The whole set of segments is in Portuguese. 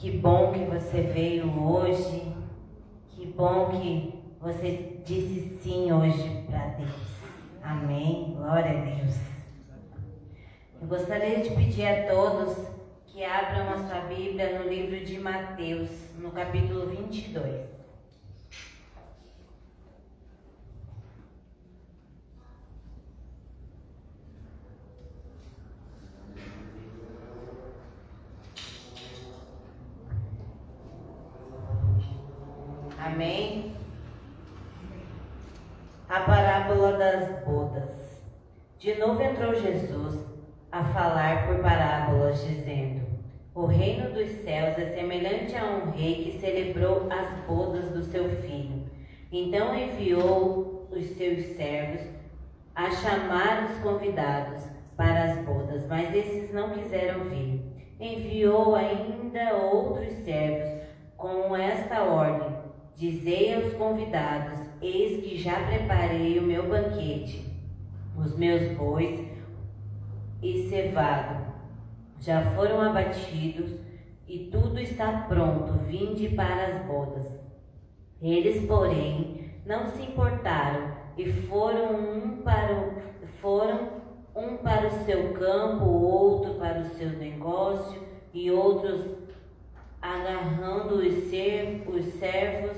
Que bom que você veio hoje. Que bom que você disse sim hoje para Deus. Amém. Glória a Deus. Eu gostaria de pedir a todos que abram a sua Bíblia no livro de Mateus, no capítulo 22. Amém? A parábola das bodas. De novo entrou Jesus a falar por parábolas, dizendo: o reino dos céus é semelhante a um rei que celebrou as bodas do seu filho. Então enviou os seus servos a chamar os convidados para as bodas, mas esses não quiseram vir. Enviou ainda outros servos com esta ordem: dizei aos convidados: eis que já preparei o meu banquete. Os meus bois e cevado já foram abatidos e tudo está pronto, vinde para as bodas. Eles, porém, não se importaram e foram um para o seu campo, outro para o seu negócio, e outros, agarrando os servos,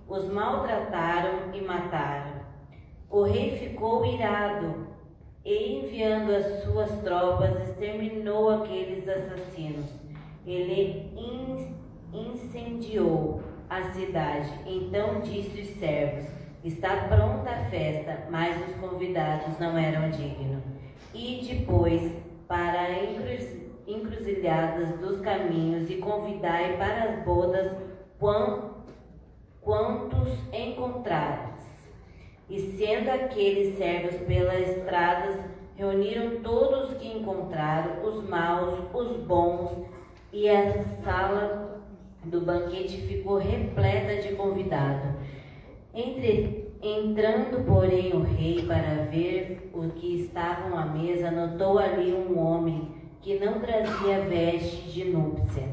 os maltrataram e mataram. O rei ficou irado e, enviando as suas tropas, exterminou aqueles assassinos. Ele incendiou a cidade. Então disse os servos: está pronta a festa, mas os convidados não eram dignos. E depois para a encruzilhadas dos caminhos e convidai para as bodas quantos encontrares. E sendo aqueles servos pelas estradas, reuniram todos os que encontraram, os maus, os bons, e a sala do banquete ficou repleta de convidados. Entrando, porém, o rei para ver o que estavam à mesa, notou ali um homem que não trazia veste de núpcia,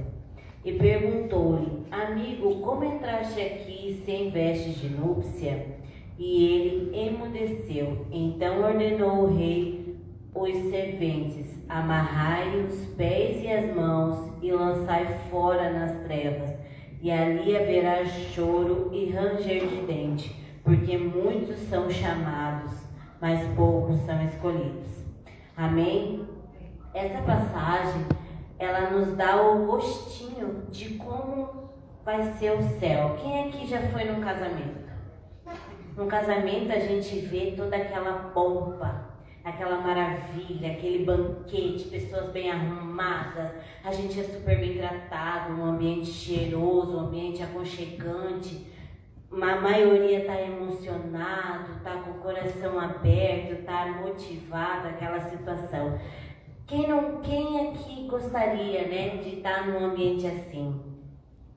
e perguntou-lhe: amigo, como entraste aqui sem veste de núpcia? E ele emudeceu. Então ordenou o rei os serventes: amarrai os pés e as mãos e lançai fora nas trevas, e ali haverá choro e ranger de dente, porque muitos são chamados, mas poucos são escolhidos. Amém? Essa passagem, ela nos dá o gostinho de como vai ser o céu. Quem aqui já foi num casamento? No casamento a gente vê toda aquela pompa, aquela maravilha, aquele banquete, pessoas bem arrumadas, a gente é super bem tratado, um ambiente cheiroso, um ambiente aconchegante. A maioria está emocionado, está com o coração aberto, está motivado àquela situação. Quem aqui gostaria, né, de estar num ambiente assim?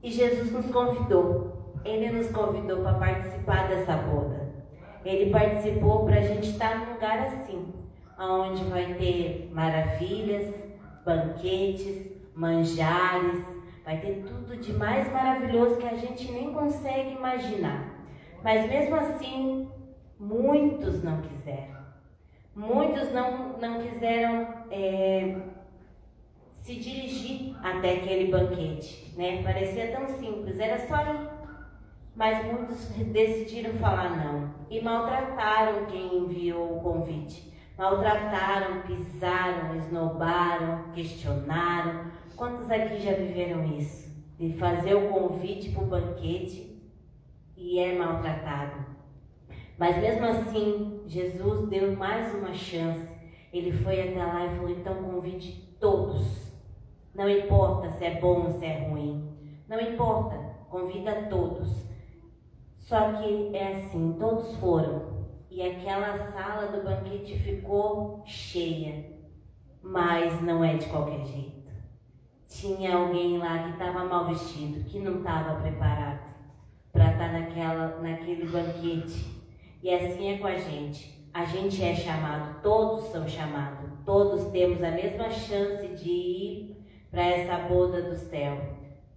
E Jesus nos convidou. Ele nos convidou para participar dessa boda. Ele participou para a gente estar num lugar assim, onde vai ter maravilhas, banquetes, manjares, vai ter tudo de mais maravilhoso que a gente nem consegue imaginar. Mas mesmo assim, muitos não quiseram. Muitos não quiseram se dirigir até aquele banquete, né? Parecia tão simples, era só ir. Mas muitos decidiram falar não e maltrataram quem enviou o convite. Maltrataram, pisaram, esnobaram, questionaram. Quantos aqui já viveram isso? De fazer o convite para o banquete e é maltratado. Mas mesmo assim, Jesus deu mais uma chance. Ele foi até lá e falou: então convide todos. Não importa se é bom ou se é ruim. Não importa, convida todos. Só que é assim, todos foram. E aquela sala do banquete ficou cheia. Mas não é de qualquer jeito. Tinha alguém lá que estava mal vestido, que não estava preparado para estar naquele banquete. E assim é com a gente. A gente é chamado, todos são chamados. Todos temos a mesma chance de ir para essa boda do céu.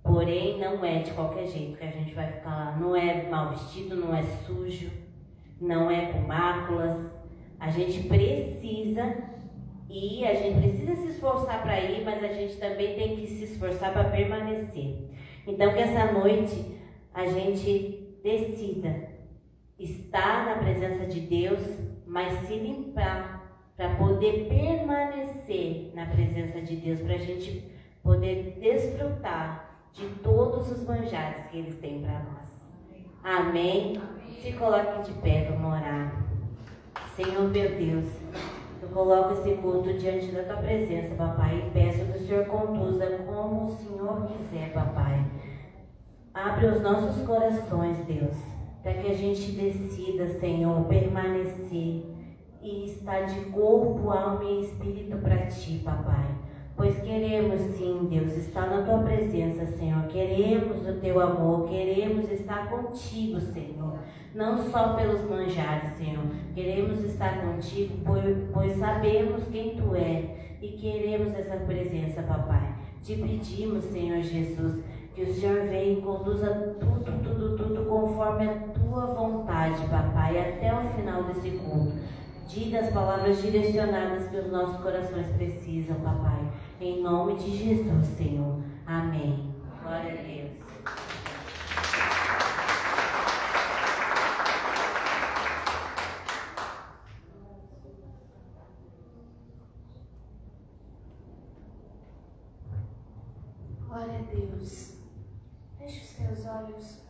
Porém, não é de qualquer jeito que a gente vai ficar lá. Não é mal vestido, não é sujo, não é com máculas. A gente precisa ir, a gente precisa se esforçar para ir, mas a gente também tem que se esforçar para permanecer. Então, que essa noite a gente decida estar na presença de Deus, mas se limpar para poder permanecer na presença de Deus, para a gente poder desfrutar de todos os manjares que eles têm para nós. Amém? Se coloque de pé, vamos orar. Senhor meu Deus, eu coloco esse culto diante da tua presença, papai, e peço que o Senhor conduza como o Senhor quiser, papai. Abre os nossos corações, Deus, para que a gente decida, Senhor, permanecer e estar de corpo, alma e espírito para ti, papai. Pois queremos sim, Deus, estar na tua presença, Senhor. Queremos o teu amor, queremos estar contigo, Senhor. Não só pelos manjares, Senhor. Queremos estar contigo, pois sabemos quem tu é e queremos essa presença, papai. Te pedimos, Senhor Jesus, que o Senhor venha e conduza tudo conforme a tua vontade, papai, até o final desse culto. Diga as palavras direcionadas que os nossos corações precisam, papai. Em nome de Jesus, Senhor. Amém. Glória a Deus. Glória a Deus. Feche os teus olhos.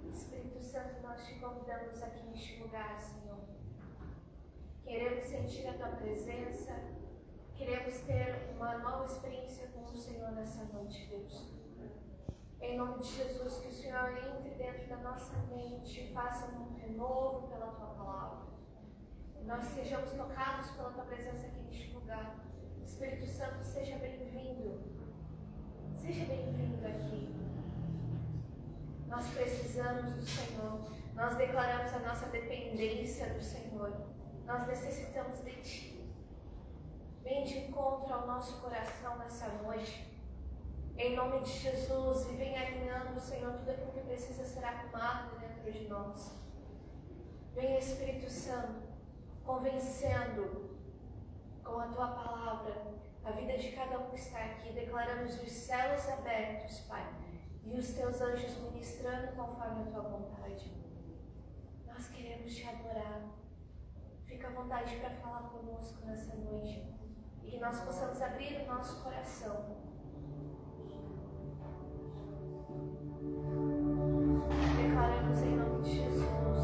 Espírito Santo, nós te convidamos aqui neste lugar, Senhor. Queremos sentir a tua presença. Queremos ter uma nova experiência com o Senhor nessa noite, Deus. Em nome de Jesus, que o Senhor entre dentro da nossa mente e faça um renovo pela tua palavra. E nós sejamos tocados pela tua presença aqui neste lugar. Espírito Santo, seja bem-vindo. Seja bem-vindo aqui. Nós precisamos do Senhor. Nós declaramos a nossa dependência do Senhor. Nós necessitamos de ti. Vem de encontro ao nosso coração nessa noite. Em nome de Jesus. E vem alinhando, Senhor, tudo aquilo que precisa ser arrumado dentro de nós. Vem, Espírito Santo, convencendo com a tua palavra a vida de cada um que está aqui. Declaramos os céus abertos, Pai, e os teus anjos ministrando conforme a tua vontade. Nós queremos te adorar. Fica à vontade para falar conosco nessa noite. E que nós possamos abrir o nosso coração. Declaramos em nome de Jesus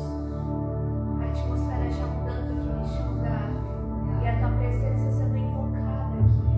a atmosfera já mudando aqui neste lugar. E a tua presença sendo invocada aqui.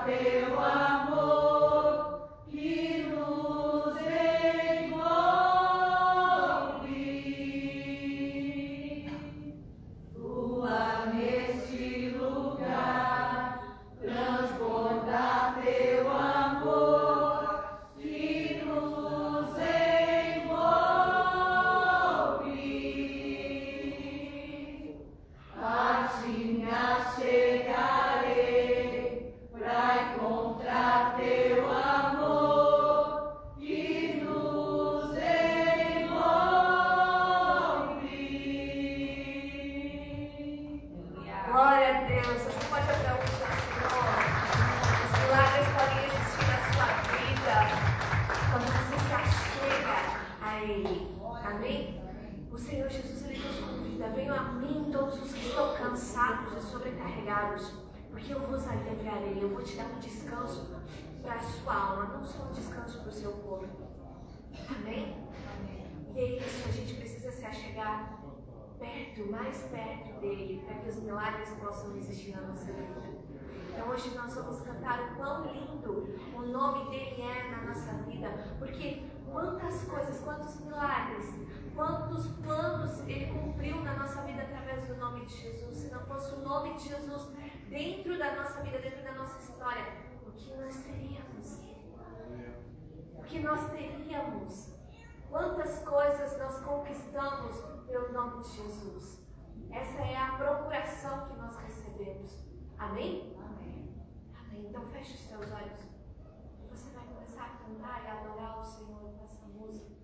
Teu amor que nos O Senhor Jesus, Ele nos convida: venham a mim todos os que estão cansados e sobrecarregados, porque eu vos aliviarei. Eu vou te dar um descanso para a sua alma, não só um descanso para o seu corpo. Amém? E é isso, a gente precisa se achegar perto, mais perto dele, para que os milagres possam existir na nossa vida. Então hoje nós vamos cantar o quão lindo o nome dele é na nossa vida, porque quantas coisas, quantos milagres, quantos planos ele cumpriu na nossa vida através do nome de Jesus. Se não fosse o nome de Jesus dentro da nossa vida, dentro da nossa história, o que nós teríamos? O que nós teríamos? Quantas coisas nós conquistamos pelo nome de Jesus? Essa é a procuração que nós recebemos. Amém? Amém. Amém. Então feche os teus olhos. Você vai começar a cantar e a adorar o Senhor com essa música.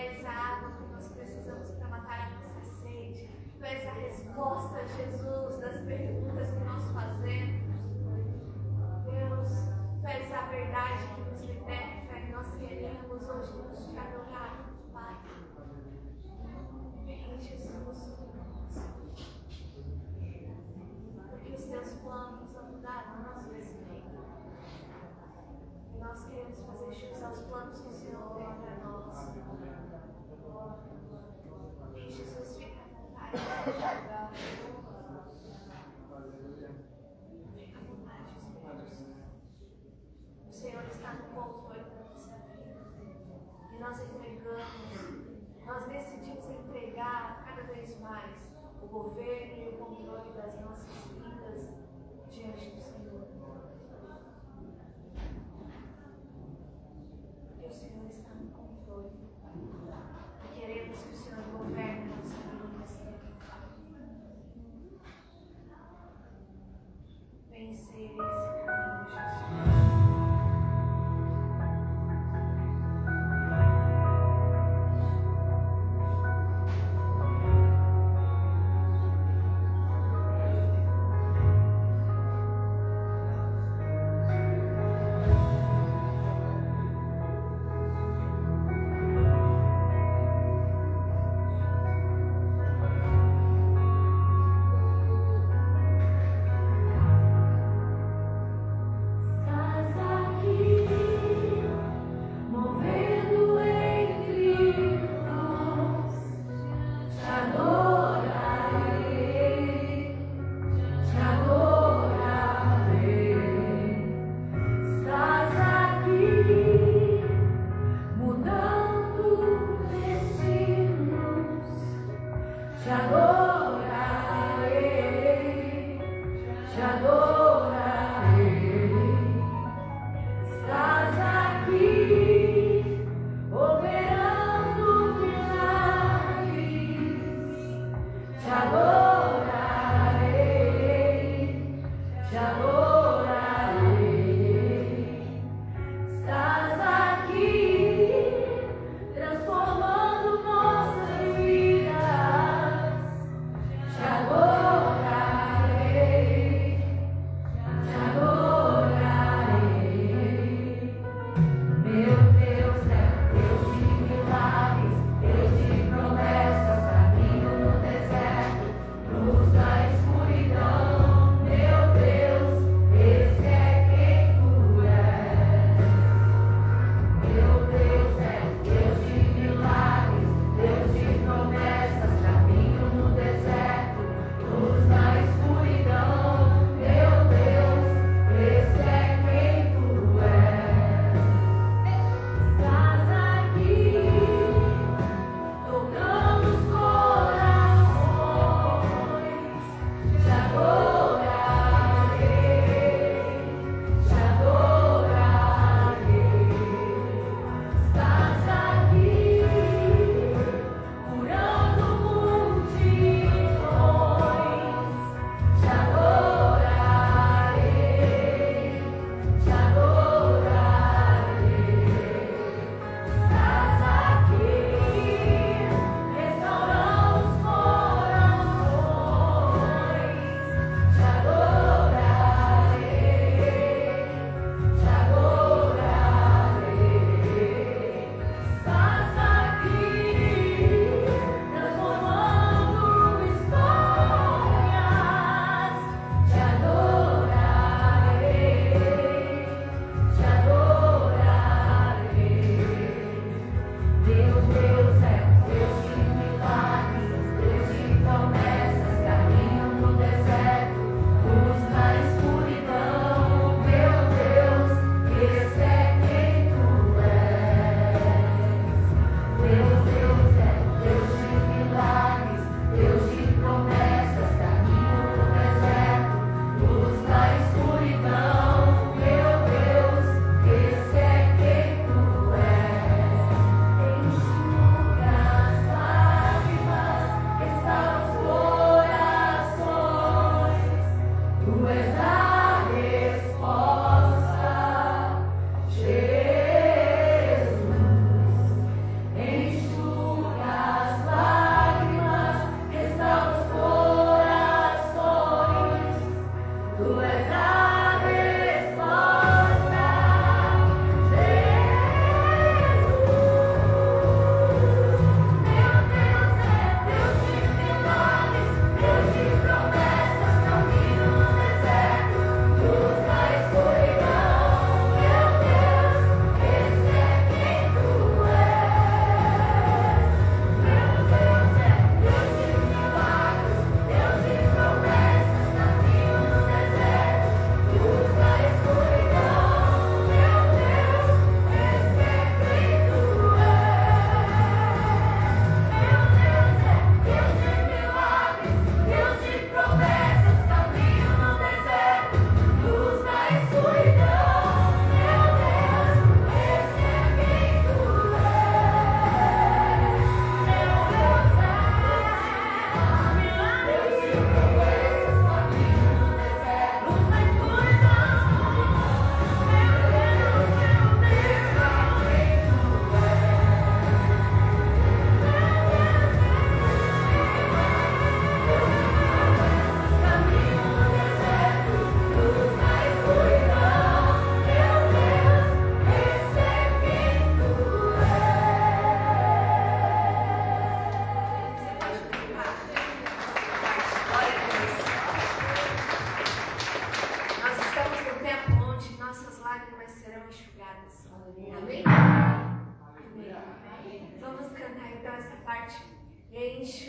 és a água que nós precisamos para matar a nossa sede. Tu és a resposta, Jesus, das perguntas que nós fazemos. Deus, Tu és a verdade que nos liberta e nós queremos hoje nos te adorar, Pai. Vem, Jesus, porque os Teus planos vão mudar a nosso respeito. E nós queremos fazer jus aos planos que o Senhor tem para nós. E Jesus, fica à vontade de ajudar. Fica à vontade, Espírito Santo. O Senhor está no controle da nossa vida. E nós entregamos, nós decidimos entregar cada vez mais o governo e o controle das nossas vidas diante do Senhor. Porque o Senhor está no controle. E queremos que o Senhor governe a nossa vida nesse tempo. Vencer esse caminho, Jesus.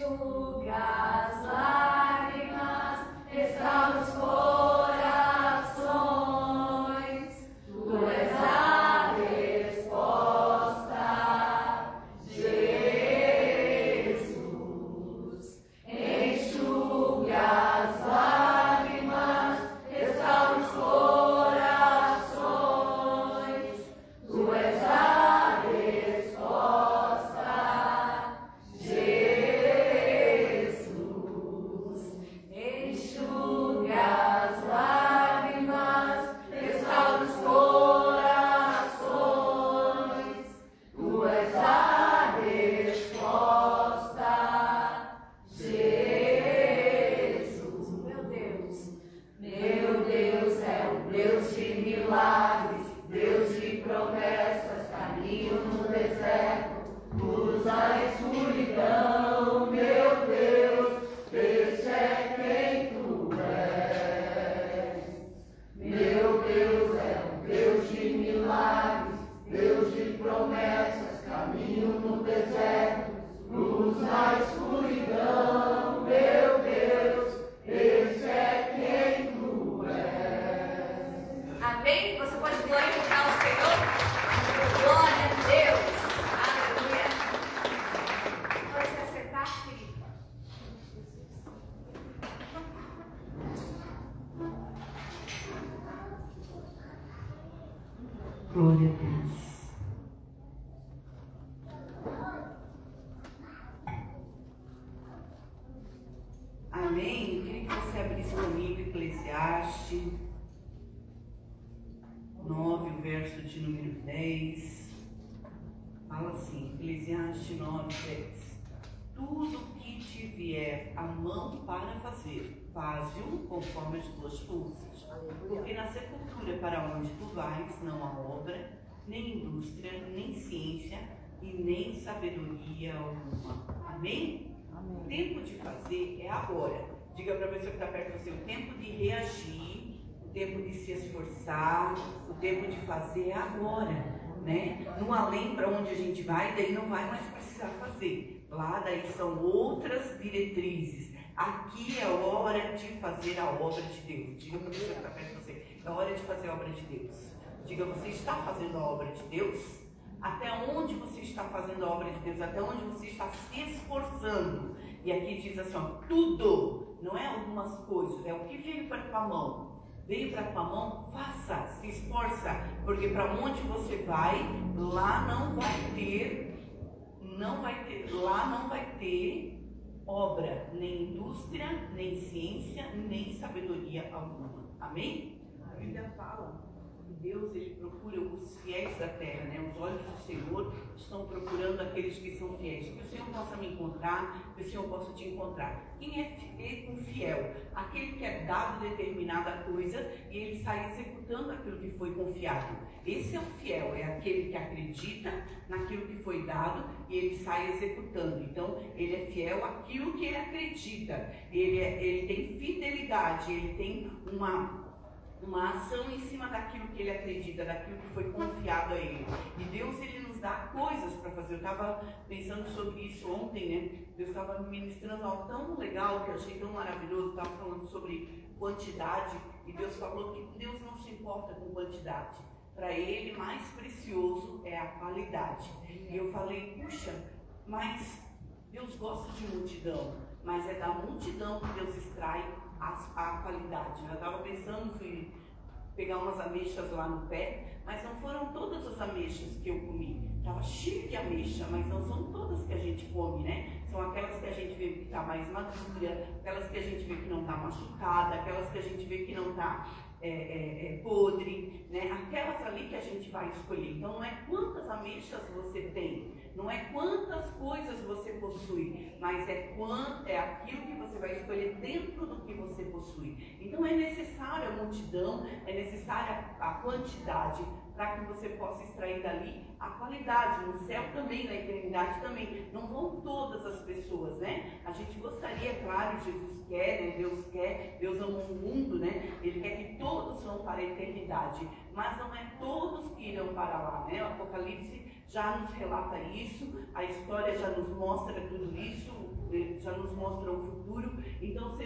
enxuga as lágrimas, restaura os corações. Tu és a resposta, Jesus. Enxuga as lágrimas, restaura os corações. Tu és a resposta, Jesus. Enxuga as lágrimas, restaura os corações. Tu és a resposta, Jesus. Meu Deus é o Deus de milagres, Deus de promessas, caminho no deserto, luz na escuridão. Meu Deus, esse é quem tu és. Meu Deus é o Deus de milagres, Deus de promessas, caminho no deserto, luz na escuridão. Meu Deus, esse é quem tu és. Amém? Você pode glorificar o Senhor? Glória a Deus. Aleluia. Pode se acertar, querida. Glória a Deus. Amém? Eu queria que você abrisse comigo Eclesiastes 9, o verso de número 10. Fala assim, Eclesiastes 9, 10. Tudo que te vier a mão para fazer, faze-o conforme as tuas forças. Porque na sepultura para onde tu vais, não há obra, nem indústria, nem ciência e nem sabedoria alguma. Amém? O tempo de fazer é agora. Diga para a pessoa que está perto de você, o tempo de reagir, o tempo de se esforçar, o tempo de fazer é agora, né? No além para onde a gente vai, daí não vai mais precisar fazer. Lá daí são outras diretrizes. Aqui é hora de fazer a obra de Deus. Diga para a pessoa que está perto de você, é hora de fazer a obra de Deus. Diga, você está fazendo a obra de Deus? Até onde você está fazendo a obra de Deus? Até onde você está se esforçando? E aqui diz assim, ó, tudo, não é algumas coisas, é o que veio para a tua mão. Veio para a tua mão, faça, se esforça, porque para onde você vai, lá não vai ter obra, nem indústria, nem ciência, nem sabedoria alguma. Amém? A Bíblia fala que Deus, ele procura os fiéis da terra, né? Os olhos do Senhor estão procurando aqueles que são fiéis. Que o Senhor possa me encontrar, que o Senhor possa te encontrar. Quem é fiel? Aquele que é dado determinada coisa e ele sai executando aquilo que foi confiado. Esse é o fiel, é aquele que acredita naquilo que foi dado e ele sai executando. Então, ele é fiel àquilo que ele acredita. Ele tem fidelidade, ele tem uma ação em cima daquilo que ele acredita, daquilo que foi confiado a ele. E Deus, ele nos dá coisas para fazer. Eu estava pensando sobre isso ontem, né? Deus estava me ministrando algo tão legal, que eu achei tão maravilhoso. Estava falando sobre quantidade e Deus falou que Deus não se importa com quantidade. Para ele, mais precioso é a qualidade. E eu falei, puxa, mas Deus gosta de multidão, mas é da multidão que Deus extrai a qualidade. Eu estava pensando, fui pegar umas ameixas lá no pé, mas não foram todas as ameixas que eu comi. Estava cheio de ameixa, mas não são todas que a gente come, né? São aquelas que a gente vê que está mais madura, aquelas que a gente vê que não está machucada, aquelas que a gente vê que não está podre, né? Aquelas ali que a gente vai escolher. Então não é quantas ameixas você tem, não é quantas coisas você possui, mas é aquilo que você vai escolher dentro do que você possui. Então é necessária a multidão, é necessária a quantidade para que você possa extrair dali a qualidade. No céu também, na eternidade também, não vão todas as pessoas, né? A gente gostaria, claro, Jesus quer, né? Deus ama o mundo, né? Ele quer que todos vão para a eternidade, mas não é todos que irão para lá, né? O Apocalipse já nos relata isso, a história já nos mostra tudo isso, já nos mostra o futuro. Então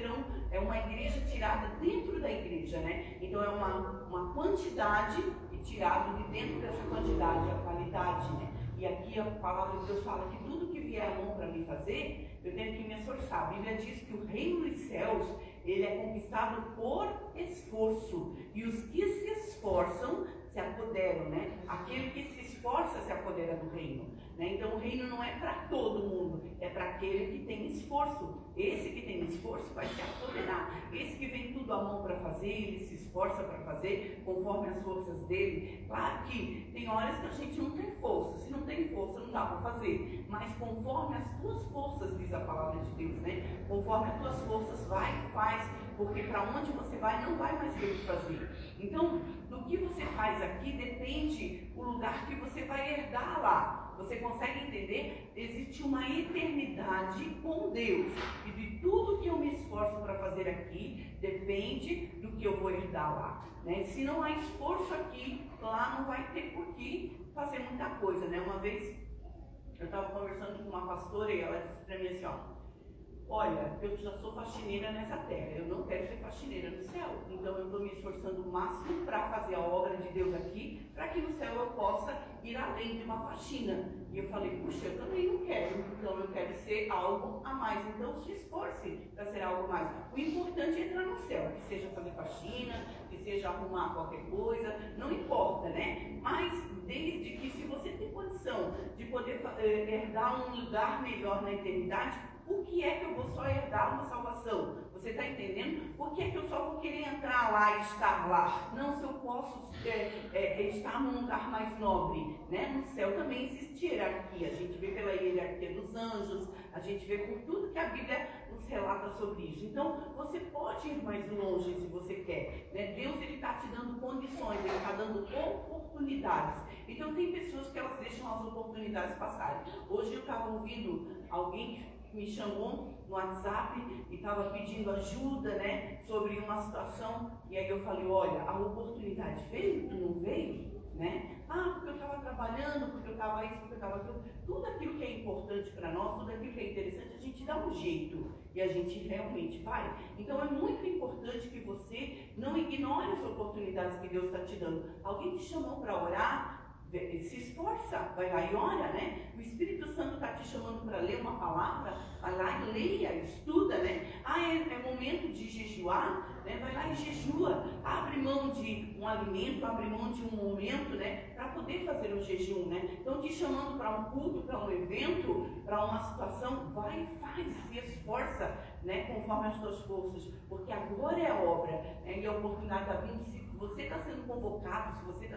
é uma igreja tirada dentro da igreja, né? Então é uma quantidade e tirado de dentro dessa quantidade a qualidade, né? E aqui a palavra de Deus fala que tudo que vier a mão para me fazer, eu tenho que me esforçar. A Bíblia diz que o reino dos céus, ele é conquistado por esforço, e os que se esforçam se apoderam, né? Aquele que se esforça se apodera do reino, né? Então o reino não é para todo mundo, é para aquele que tem esforço. Esse que tem esforço vai se apoderar. Esse que vem tudo à mão para fazer, ele se esforça para fazer conforme as forças dele. Claro que tem horas que a gente não tem força. Se não tem força, não dá para fazer. Mas conforme as tuas forças, diz a palavra de Deus, né? Conforme as tuas forças, vai e faz. Porque para onde você vai, não vai mais ter o que fazer. Então, do que você faz aqui, depende o lugar que você vai herdar lá. Você consegue entender? Existe uma eternidade com Deus. E de tudo que eu me esforço para fazer aqui, depende do que eu vou herdar lá, né? Se não há esforço aqui, lá não vai ter por que fazer muita coisa, né? Uma vez, eu estava conversando com uma pastora e ela disse para mim assim, olha, eu já sou faxineira nessa terra, eu não quero ser faxineira no céu. Então eu estou me esforçando o máximo para fazer a obra de Deus aqui, para que no céu eu possa ir além de uma faxina. E eu falei, puxa, eu também não quero, então eu quero ser algo a mais. Então se esforce para ser algo a mais. O importante é entrar no céu, que seja fazer faxina, que seja arrumar qualquer coisa, não importa, né? Mas desde que se você tem condição de poder herdar um lugar melhor na eternidade, por que é que eu vou só herdar uma salvação? Você está entendendo? Por que é que eu só vou querer entrar lá e estar lá? Não, se eu posso estar num lugar mais nobre, né? No céu também existe hierarquia. A gente vê pela hierarquia dos anjos, a gente vê por tudo que a Bíblia nos relata sobre isso. Então, você pode ir mais longe se você quer, né? Deus, ele está te dando condições, ele está dando oportunidades. Então, tem pessoas que elas deixam as oportunidades passarem. Hoje eu estava ouvindo alguém que me chamou no WhatsApp e estava pedindo ajuda, né, sobre uma situação, e aí eu falei, olha, a oportunidade veio, tu não veio, né? Porque eu estava trabalhando, porque eu estava isso, porque eu estava aquilo. Tudo aquilo que é importante para nós, tudo aquilo que é interessante, a gente dá um jeito e a gente realmente vai. Então é muito importante que você não ignore as oportunidades que Deus está te dando. Alguém te chamou para orar? Se esforça, vai lá e ora, né? O Espírito Santo está te chamando para ler uma palavra, vai lá e leia, estuda, né? É momento de jejuar, né? Vai lá e jejua, abre mão de um alimento, abre mão de um momento, né? Para poder fazer o jejum, né? Então te chamando para um culto, para um evento, para uma situação, vai e faz, se esforça, né? Conforme as tuas forças, porque agora é a obra, né? E a oportunidade está vindo. Se você está sendo convocado, se você está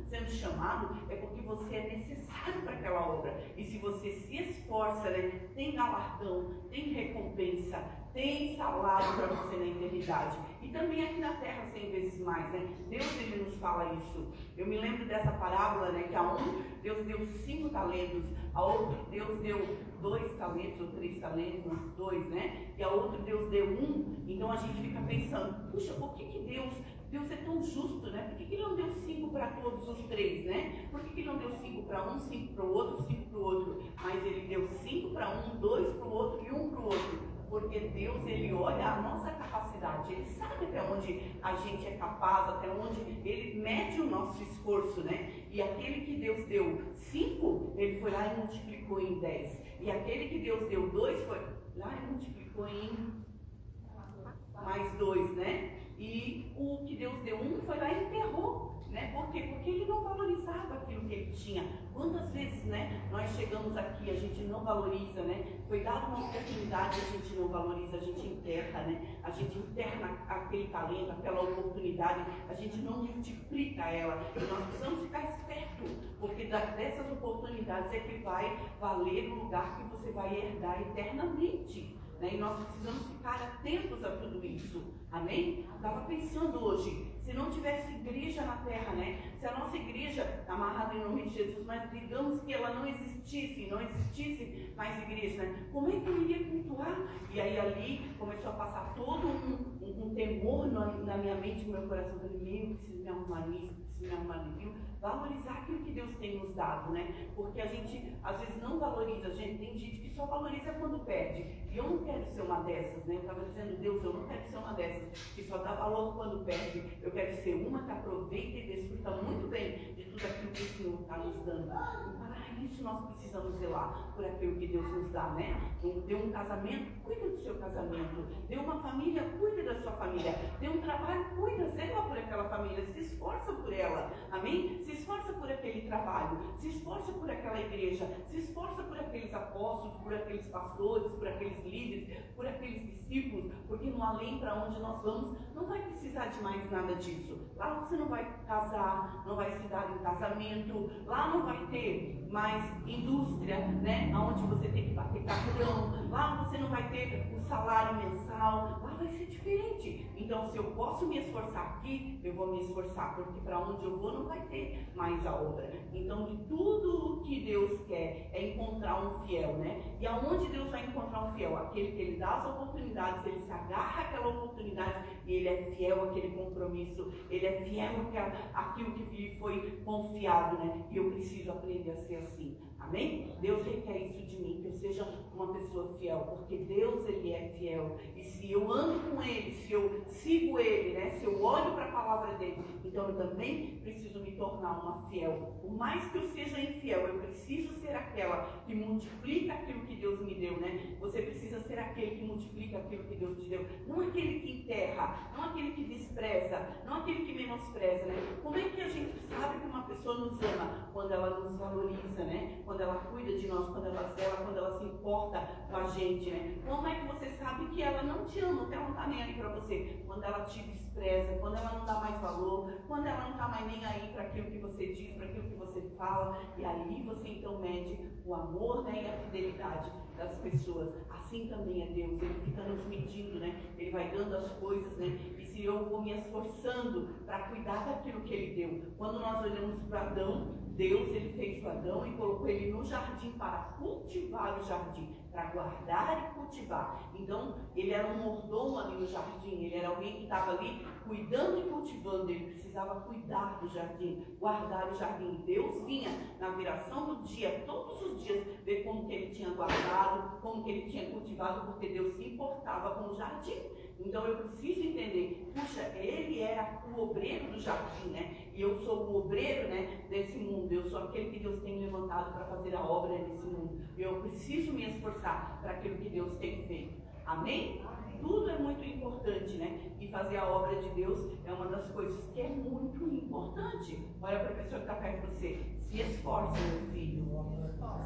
sendo chamado, é porque você é necessário para aquela obra. E se você se esforça, né, tem galardão, tem recompensa, tem salário para você na eternidade. E também aqui na terra 100 vezes mais, né? Deus, ele nos fala isso. Eu me lembro dessa parábola, né, que a um Deus deu 5 talentos, a outro Deus deu 2 talentos ou 3 talentos, 2, né? E a outro Deus deu 1. Então a gente fica pensando, puxa, por que Deus é tão justo, né? Por que ele não deu 5 para todos os 3, né? Por que ele não deu 5 para um, 5 para o outro, 5 para o outro? Mas ele deu 5 para um, 2 para o outro e 1 para o outro. Porque Deus, ele olha a nossa capacidade, ele sabe até onde a gente é capaz, até onde ele mede o nosso esforço, né? E aquele que Deus deu 5, ele foi lá e multiplicou em 10. E aquele que Deus deu 2, foi lá e multiplicou em mais 2, né? E o que Deus deu 1 foi lá e enterrou, né? Por quê? Porque ele não valorizava aquilo que ele tinha. Quantas vezes, né, nós chegamos aqui, a gente não valoriza, né? Foi dada uma oportunidade, a gente não valoriza, a gente enterra, né? A gente interna aquele talento, aquela oportunidade, a gente não multiplica ela. E nós precisamos ficar espertos, porque dessas oportunidades é que vai valer o lugar que você vai herdar eternamente. Né? E nós precisamos ficar atentos a tudo isso. Amém? Estava pensando hoje, se não tivesse igreja na terra, né? Se a nossa igreja, amarrada em nome de Jesus, mas digamos que ela não existisse mais igreja, né? Como é que eu iria cultuar? E aí ali começou a passar todo um temor na minha mente, no meu coração. Eu falei, preciso me arrumar nisso, preciso me arrumar naquilo. valorizar aquilo que Deus tem nos dado, né? Porque a gente às vezes não valoriza, tem gente que só valoriza quando perde. E eu não quero ser uma dessas, né? Eu estava dizendo, Deus, eu não quero ser uma dessas que só dá valor quando perde. Eu quero ser uma que aproveita e desfruta muito bem de tudo aquilo que o Senhor está nos dando. E para isso nós precisamos zelar por aquilo que Deus nos dá, né? Deu um casamento, cuida do seu casamento. Deu uma família, cuida da sua família. Deu um trabalho, cuida, zela por aquela família. Se esforça por ela, amém? Se esforça por aquele trabalho, se esforça por aquela igreja, se esforça por aqueles apóstolos, por aqueles pastores, por aqueles líderes, por aqueles discípulos, porque no além para onde nós vamos, não vai precisar de mais nada disso. Lá você não vai casar, não vai se dar em casamento, lá não vai ter mais indústria, né? Onde você tem que bater cartão, lá você não vai ter o salário mensal, lá vai ser diferente. Então, se eu posso me esforçar aqui, eu vou me esforçar, porque para onde eu vou não vai ter mais a obra. Então, de tudo o que Deus quer é encontrar um fiel, né? E aonde Deus vai encontrar um fiel? Aquele que Ele dá as oportunidades, Ele se agarra àquela oportunidade e Ele é fiel àquele compromisso, Ele é fiel àquilo que lhe foi confiado, né? E eu preciso aprender a ser assim. Amém? Deus requer isso de mim, que eu seja uma pessoa fiel, porque Deus, Ele é fiel. E se eu ando com Ele, se eu sigo Ele, né? Se eu olho para a palavra dEle, então eu também preciso me tornar uma fiel. Por mais que eu seja infiel, eu preciso ser aquela que multiplica aquilo que Deus me deu, né? Você precisa ser aquele que multiplica aquilo que Deus te deu. Não aquele que enterra, não aquele que despreza, não aquele que menospreza, né? Como é que a gente sabe que uma pessoa nos ama? Quando ela nos valoriza, né? Quando ela cuida de nós, quando ela zela, quando ela se importa com a gente, né? Como é que você sabe que ela não te ama, que ela não está nem aí para você? Quando ela te despreza, quando ela não dá mais valor, quando ela não está mais nem aí para aquilo que você diz, para aquilo que você fala, e aí você então mede o amor, né, e a fidelidade das pessoas. Assim também é Deus, Ele fica nos medindo, né? Ele vai dando as coisas, né? E se eu vou me esforçando para cuidar daquilo que Ele deu. Quando nós olhamos para Adão, Deus, Ele fez o Adão e colocou ele no jardim para cultivar o jardim, para guardar e cultivar. Então, ele era um mordomo ali no jardim, ele era alguém que estava ali cuidando e cultivando, ele precisava cuidar do jardim, guardar o jardim. Deus vinha na viração do dia, todos os dias, ver como que ele tinha guardado, como que ele tinha cultivado, porque Deus se importava com o jardim. Então eu preciso entender, puxa, ele era o obreiro do jardim, né? E eu sou o obreiro, né, desse mundo. Eu sou aquele que Deus tem levantado para fazer a obra nesse mundo. Eu preciso me esforçar para aquilo que Deus tem feito. Amém? Tudo é muito importante, né? E fazer a obra de Deus é uma das coisas que é muito importante. Olha para a pessoa que está perto de você. Se esforça, meu filho.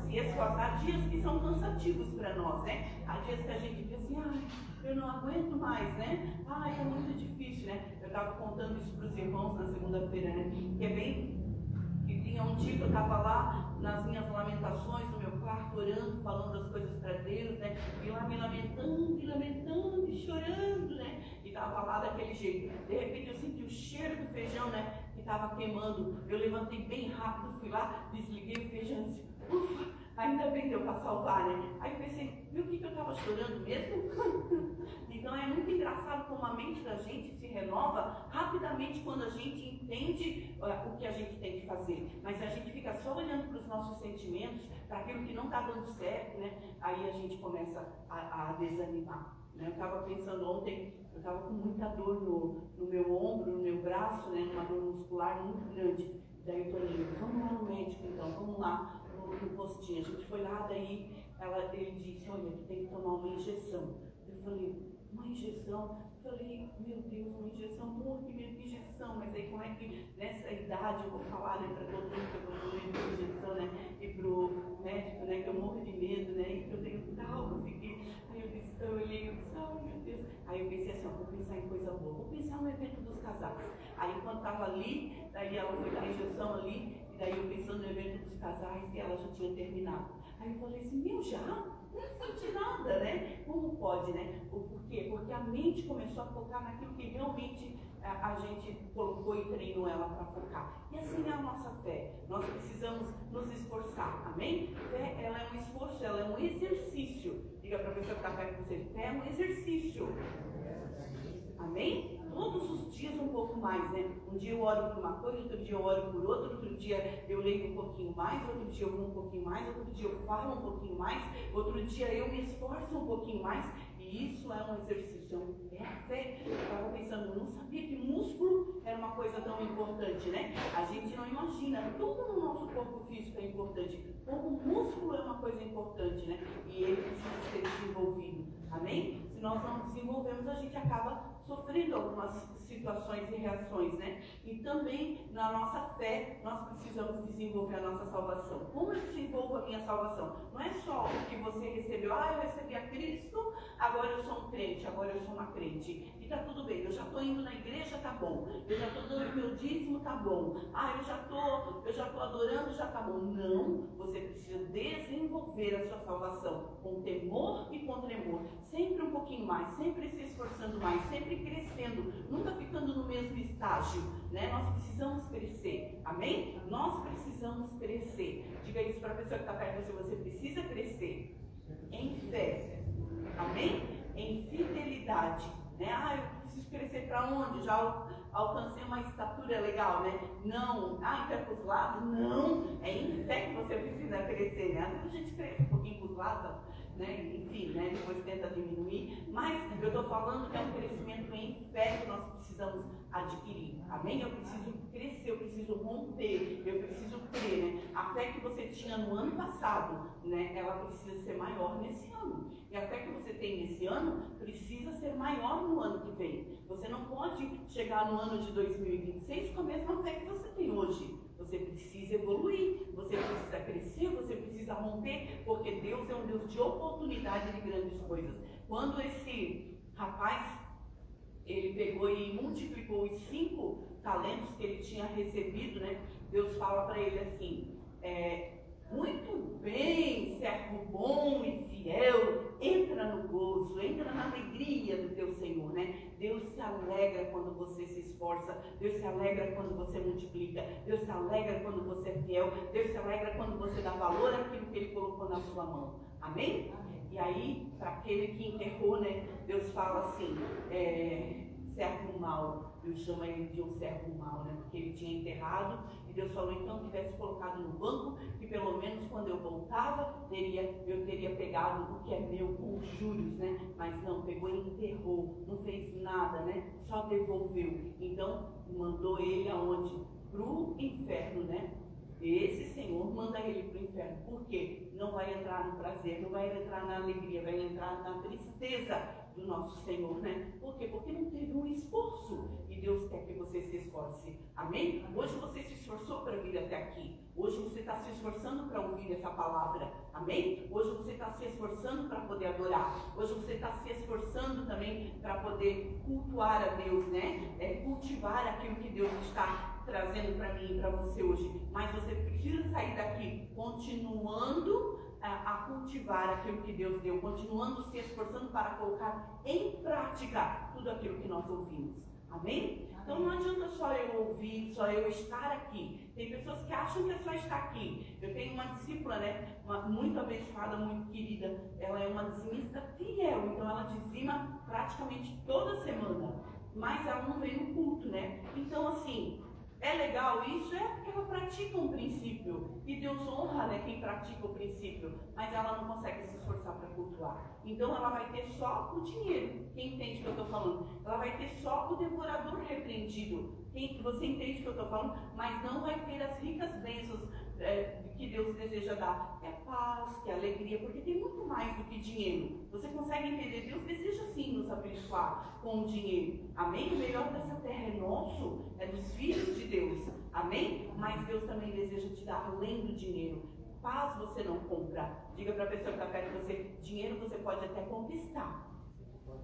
Se esforça. Há dias que são cansativos para nós, né? Há dias que a gente diz assim, ai, eu não aguento mais, né? Ai, é muito difícil, né? Eu estava contando isso para os irmãos na segunda-feira, né? Que é bem... que tinha um dia que eu estava lá nas minhas lamentações, no meu quarto, orando, falando as coisas para Deus, né? E lá me lamentando, e chorando, né? E estava lá daquele jeito. De repente eu senti o cheiro do feijão, né? Que estava queimando. Eu levantei bem rápido, fui lá, desliguei o feijão e disse, ufa, ainda bem deu para salvar, né? Aí eu pensei, viu o que eu estava chorando mesmo? Então é muito engraçado como a mente da gente se renova rapidamente quando a gente entende o que a gente tem que fazer. Mas se a gente fica só olhando para os nossos sentimentos, para aquilo que não está dando certo, né? Aí a gente começa a desanimar. Né? Eu estava pensando ontem, eu estava com muita dor no meu ombro, no meu braço, né? Uma dor muscular muito grande. Daí eu falei, vamos lá no médico então, vamos lá no postinho. A gente foi lá, daí ele disse, olha, tu tem que tomar uma injeção. Eu falei, uma injeção? Eu falei, meu Deus, uma injeção, amor, que medo de injeção. Mas aí como é que nessa idade eu vou falar, né, para todo mundo que eu vou medo de injeção, né? E pro médico, né, que eu morro de medo, né? E que eu tenho tal, eu fiquei. Aí eu disse, eu olhei, eu disse, ai meu Deus. Aí eu pensei assim, ó, vou pensar em coisa boa, vou pensar no evento dos casais. Aí enquanto estava ali, daí ela foi dar a injeção ali, e daí eu pensando no evento dos casais e ela já tinha terminado. Aí eu falei assim, meu, já? Nem senti nada, né? Como pode, né? Por quê? Porque a mente começou a focar naquilo que realmente a gente colocou e treinou ela para focar. E assim é a nossa fé. Nós precisamos nos esforçar, amém? Fé, ela é um esforço, ela é um exercício. Diga para a pessoa que está perto de você, fé é um exercício. Amém? todos os dias um pouco mais, né? Um dia eu oro por uma coisa, outro dia eu oro por outra, outro dia eu leio um pouquinho mais, outro dia eu vou um pouquinho mais, outro dia eu falo um pouquinho mais, outro dia eu me esforço um pouquinho mais. E isso é um exercício, é a fé. Eu estava pensando, eu não sabia que músculo era uma coisa tão importante, né? A gente não imagina, tudo no nosso corpo físico é importante. Como o músculo é uma coisa importante, né? E ele precisa ser desenvolvido. Amém? Se nós não desenvolvemos, a gente acaba sofrendo algumas situações e reações, né? E também na nossa fé nós precisamos desenvolver a nossa salvação. Como eu desenvolvo a minha salvação? Não é só o que você recebeu, eu recebi a Cristo, agora eu sou um crente, agora eu sou uma crente. E tá tudo bem, eu já estou indo na igreja, tá bom. Eu já estou dando meu dízimo, tá bom. Eu já tô adorando, já tá bom. Não, você precisa desenvolver a sua salvação com temor e com tremor. Sempre um pouquinho mais, sempre se esforçando mais, sempre crescendo, nunca ficando no mesmo estágio, né? Nós precisamos crescer, amém? Nós precisamos crescer. Diga isso para a pessoa que está perto de você, você precisa crescer em fé, amém? Em fidelidade, né? Eu preciso crescer para onde? Já alcancei uma estatura legal, né? Não. Quer para os lados? Não. É em fé que você precisa crescer, né? Às vezes a gente cresce um pouquinho para os lados, né? Enfim, né? Depois tenta diminuir, mas eu estou falando que é um crescimento em fé que nós precisamos adquirir, amém? Eu preciso crescer, eu preciso romper, eu preciso crer, né? A fé que você tinha no ano passado, né? Ela precisa ser maior nesse ano, e a fé que você tem nesse ano precisa ser maior no ano que vem. Você não pode chegar no ano de 2026 com a mesma fé que você tem hoje. Você precisa evoluir, você precisa crescer, você precisa romper, porque Deus é um Deus de oportunidade de grandes coisas. Quando esse rapaz, ele pegou e multiplicou os 5 talentos que ele tinha recebido, né? Deus fala para ele assim, muito bem, servo bom e fiel, entra no gozo, entra na alegria do teu Senhor, né? Deus se alegra quando você se esforça, Deus se alegra quando você multiplica, Deus se alegra quando você é fiel, Deus se alegra quando você dá valor àquilo que Ele colocou na sua mão, amém? E aí, para aquele que enterrou, né, Deus fala assim, servo mau, Deus chama ele de um servo mau, né, porque ele tinha enterrado, e Deus falou, então, tivesse colocado no banco, que pelo menos quando eu voltava, eu teria pegado o que é meu com juros, né, mas não, pegou e enterrou, não fez nada, né, só devolveu. Então, mandou ele aonde? Pro inferno, né? Esse Senhor manda ele para o inferno. Por quê? Não vai entrar no prazer, não vai entrar na alegria, vai entrar na tristeza do nosso Senhor, né? Por quê? Porque não teve um esforço. E Deus quer que você se esforce. Amém? Hoje você se esforçou para vir até aqui. Hoje você está se esforçando para ouvir essa palavra. Amém? Hoje você está se esforçando para poder adorar. Hoje você está se esforçando também para poder cultuar a Deus, né? Cultivar aquilo que Deus está trazendo para mim e para você hoje. Mas você precisa sair daqui continuando a cultivar aquilo que Deus deu, continuando se esforçando para colocar em prática tudo aquilo que nós ouvimos. Amém? Então não adianta só eu ouvir, só eu estar aqui. Tem pessoas que acham que é só estar aqui. Eu tenho uma discípula, né, muito abençoada, muito querida. Ela é uma dizimista fiel, então ela dizima praticamente toda semana. Mas ela não vem no culto, né? Então assim, é legal isso? Porque ela pratica um princípio. E Deus honra, né, quem pratica o princípio. Mas ela não consegue se esforçar para cultuar. Então ela vai ter só o dinheiro. Quem entende o que eu estou falando? Ela vai ter só o devorador repreendido. Você entende o que eu estou falando? Mas não vai ter as ricas bênçãos que Deus deseja dar. Que é paz, que é alegria. Porque tem muito mais do que dinheiro. Você consegue entender? Deus deseja sim nos abençoar com o dinheiro. Amém? O melhor dessa terra é nosso. É dos filhos de Deus. Amém? Mas Deus também deseja te dar além do dinheiro. Paz você não compra. Diga para a pessoa que está perto de você, dinheiro você pode até conquistar,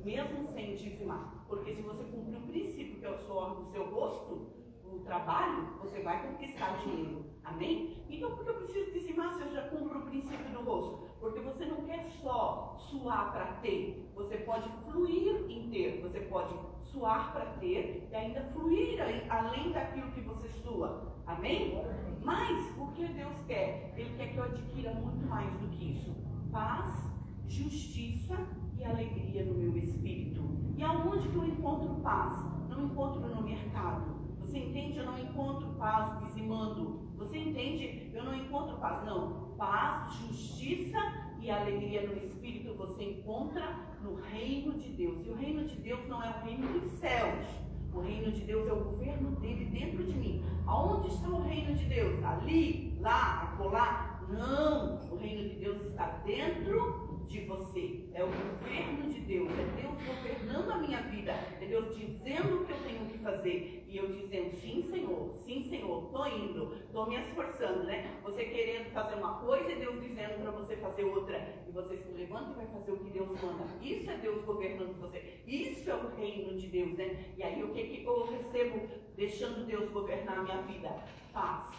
mesmo sem dizimar. Porque se você cumprir o princípio que é o suor do seu rosto, o trabalho, você vai conquistar dinheiro. Amém? Então por que eu preciso dizimar se eu já cumpro o princípio do rosto? Porque você não quer só suar para ter. Você pode fluir em ter. Você pode suar para ter e ainda fluir além daquilo que você sua. Amém? Mas o que Deus quer? Ele quer que eu adquira muito mais do que isso. Paz, justiça e alegria no meu espírito. E aonde que eu encontro paz? No não encontro no mercado. Você entende? Eu não encontro paz dizimando. Você entende? Eu não encontro paz. Não. Paz, justiça e alegria no Espírito você encontra no reino de Deus. E o reino de Deus não é o reino dos céus. O reino de Deus é o governo dele dentro de mim. Aonde está o reino de Deus? Ali, lá, acolá? Não. O reino de Deus está dentro de você. É o governo de Deus. É Deus governando a minha vida. É Deus dizendo o que eu tenho que fazer. E eu dizendo, sim, Senhor, estou indo, estou me esforçando, né? Você querendo fazer uma coisa e Deus dizendo para você fazer outra. E você se levanta e vai fazer o que Deus manda. Isso é Deus governando você. Isso é o reino de Deus, né? E aí o que eu recebo deixando Deus governar a minha vida? Paz,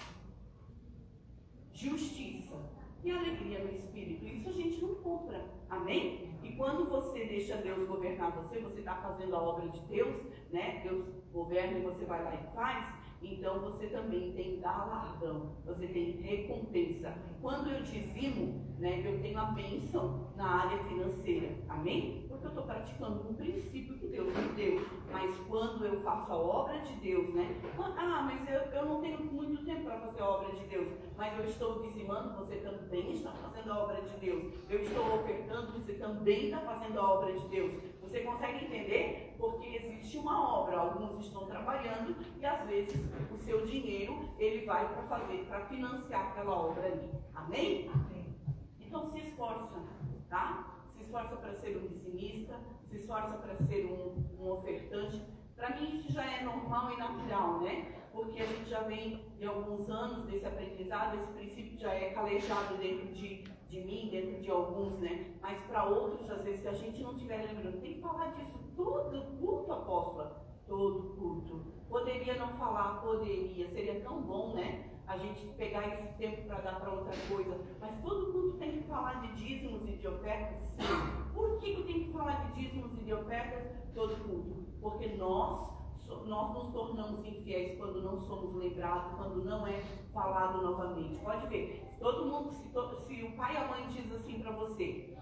justiça e alegria no Espírito. Isso a gente não compra, amém? E quando você deixa Deus governar você, você está fazendo a obra de Deus, né? Deus governa e você vai lá e faz. Então você também tem galardão, você tem recompensa. Quando eu dizimo, né, eu tenho a bênção na área financeira, amém? Porque eu estou praticando um princípio que Deus me deu. Mas quando eu faço a obra de Deus, né? Mas eu não tenho muito tempo para fazer a obra de Deus. Mas eu estou dizimando, você também está fazendo a obra de Deus. Eu estou ofertando, você também está fazendo a obra de Deus. Você consegue entender? Porque existe uma obra, alguns estão trabalhando e às vezes o seu dinheiro ele vai para financiar aquela obra ali. Amém? Amém. Então se esforça, tá? Se esforça para ser um dizimista, se esforça para ser um ofertante. Para mim isso já é normal e natural, né? Porque a gente já vem de alguns anos desse aprendizado, esse princípio já é calejado dentro de mim, dentro de alguns, né? Mas para outros, às vezes, se a gente não estiver lembrando, tem que falar disso todo culto, apóstola, todo culto. Poderia não falar, poderia, seria tão bom, né? A gente pegar esse tempo para dar para outra coisa, mas todo culto tem que falar de dízimos e de ofertas, sim. Por que eu tenho que falar de dízimos e de ofertas todo culto? Porque nós nos tornamos infiéis quando não somos lembrados, quando não é falado novamente. Pode ver, todo mundo, se o pai e a mãe diz assim para você,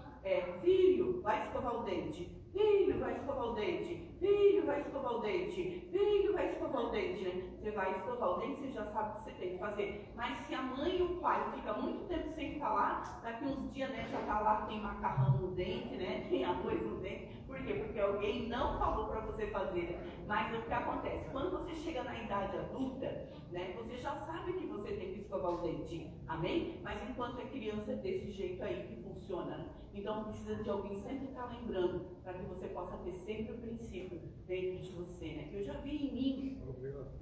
filho, vai escovar o dente, filho, vai escovar o dente, filho, vai escovar o dente, filho, vai escovar o dente, né? Você vai escovar o dente, você já sabe o que você tem que fazer. Mas se a mãe e o pai ficam muito tempo sem falar, daqui uns dias, né, já tá lá, tem macarrão no dente, né? Tem arroz no dente. Por quê? Porque alguém não falou para você fazer. Mas o que acontece? Quando você chega na idade adulta, né, você já sabe que você tem que escovar o dente. Amém? Mas enquanto é criança, é desse jeito aí que funciona. Então precisa de alguém sempre estar lembrando, para que você possa ter sempre o princípio dentro de você, né? Eu já vi em mim,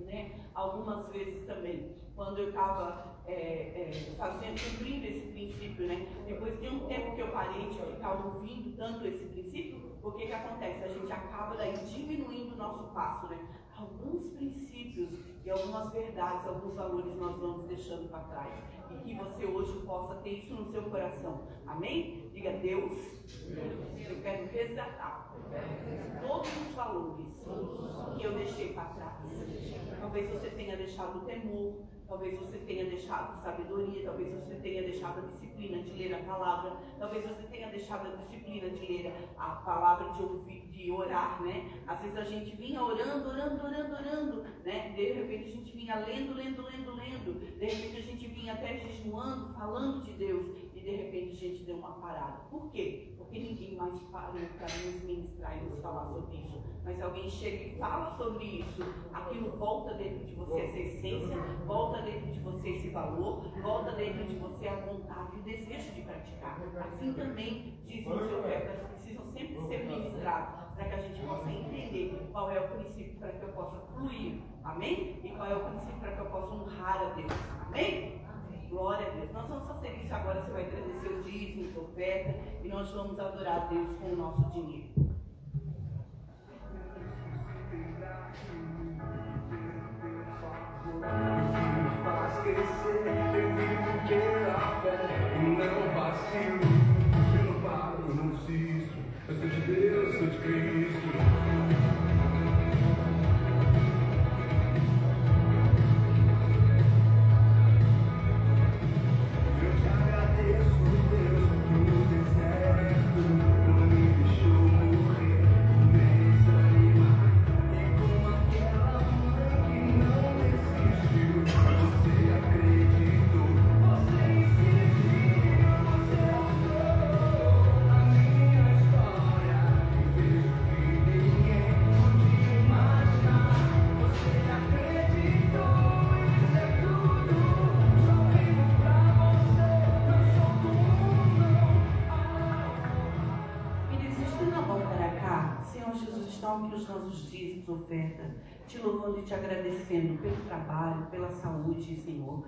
né, algumas vezes também, quando eu estava cumprindo esse princípio, né? Depois de um tempo que eu parei de ficar ouvindo tanto esse princípio, o que acontece? A gente acaba daí diminuindo o nosso passo, né? Alguns princípios e algumas verdades, alguns valores nós vamos deixando para trás. E que você hoje possa ter isso no seu coração. Amém? Diga, Deus, eu quero resgatar todos os valores que eu deixei para trás. Talvez você tenha deixado o temor, talvez você tenha deixado sabedoria, talvez você tenha deixado a disciplina de ler a palavra, talvez você tenha deixado a disciplina de ler a palavra, de ouvir, de orar, né? Às vezes a gente vinha orando, né? De repente a gente vinha lendo, de repente a gente vinha até jejuando, falando de Deus, e de repente a gente deu uma parada. Por quê? Porque ninguém mais parou para nos ministrar e nos falar sobre isso. Mas se alguém chega e fala sobre isso, aquilo volta dentro de você essa essência, volta dentro de você esse valor, volta dentro de você a vontade e o desejo de praticar. Assim também, dízimos e ofertas precisam sempre ser ministrados, para que a gente possa entender qual é o princípio para que eu possa fluir. Amém? E qual é o princípio para que eu possa honrar a Deus. Amém? Glória a Deus. Nós vamos fazer isso agora. Você vai trazer seu dízimo, sua oferta, e nós vamos adorar a Deus com o nosso dinheiro. Me faz crescer, eu vivo que a fé não vacilo, eu não paro, eu não desisto, eu sou de Deus, sou de Cristo. Como dízimos, oferta, te louvando e te agradecendo pelo trabalho, pela saúde, Senhor,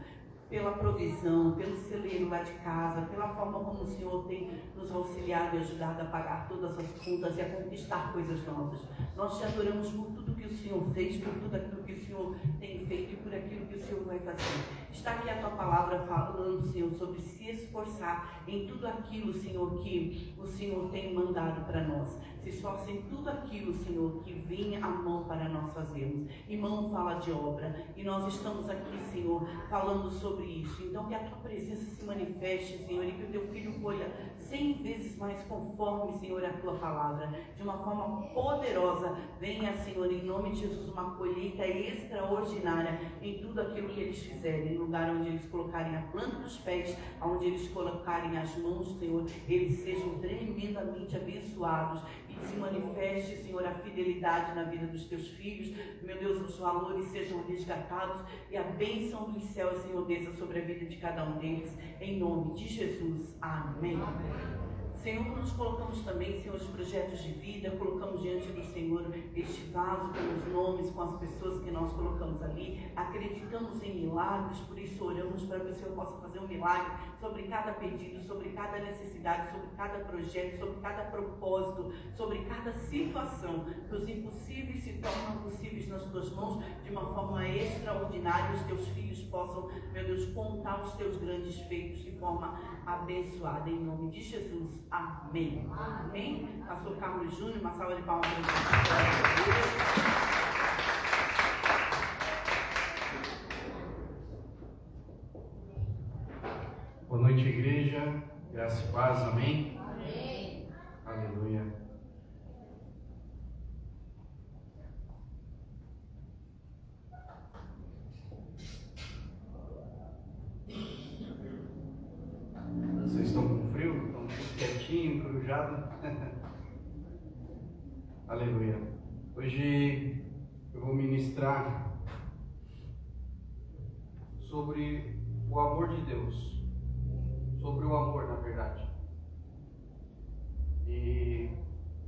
pela provisão, pelo celeiro lá de casa, pela forma como o Senhor tem nos auxiliado e ajudado a pagar todas as contas e a conquistar coisas novas. Nós te adoramos por tudo que o Senhor fez, por tudo aquilo que o Senhor tem feito e por aquilo que o Senhor vai fazer. Está aqui a tua palavra falando, Senhor, sobre se esforçar em tudo aquilo, Senhor, que o Senhor tem mandado para nós. Se esforça em tudo aquilo, Senhor, que vem à mão para nós fazermos. E mão fala de obra. E nós estamos aqui, Senhor, falando sobre isso. Então que a tua presença se manifeste, Senhor, e que o teu filho colha 100 vezes mais conforme, Senhor, a tua palavra. De uma forma poderosa, venha, Senhor, em nome de Jesus, uma colheita extraordinária em tudo aquilo que eles fizerem, no lugar onde eles colocarem a planta dos pés, onde eles colocarem as mãos, Senhor, eles sejam tremendamente abençoados e se manifeste, Senhor, a fidelidade na vida dos teus filhos. Meu Deus, os valores sejam resgatados e a bênção dos céus, Senhor, desça sobre a vida de cada um deles, em nome de Jesus. Amém. Amém. Senhor, nós colocamos também, Senhor, os projetos de vida, colocamos diante do Senhor este vaso com os nomes, com as pessoas que nós colocamos ali, acreditamos em milagres, por isso oramos para que o Senhor possa fazer um milagre sobre cada pedido, sobre cada necessidade, sobre cada projeto, sobre cada propósito, sobre cada situação, que os impossíveis se tornam possíveis nas tuas mãos de uma forma extraordinária, os teus filhos possam, meu Deus, contar os teus grandes feitos de forma abençoada, em nome de Jesus. Amém. Amém. Pastor Carlos Júnior, uma salva de palmas para ele. Boa noite, igreja. Graça e paz. Amém. Amém. Aleluia. Vocês estão com frio? Estão quietinho, corujado? Aleluia. Hoje eu vou ministrar sobre o amor de Deus. Sobre o amor, na verdade. E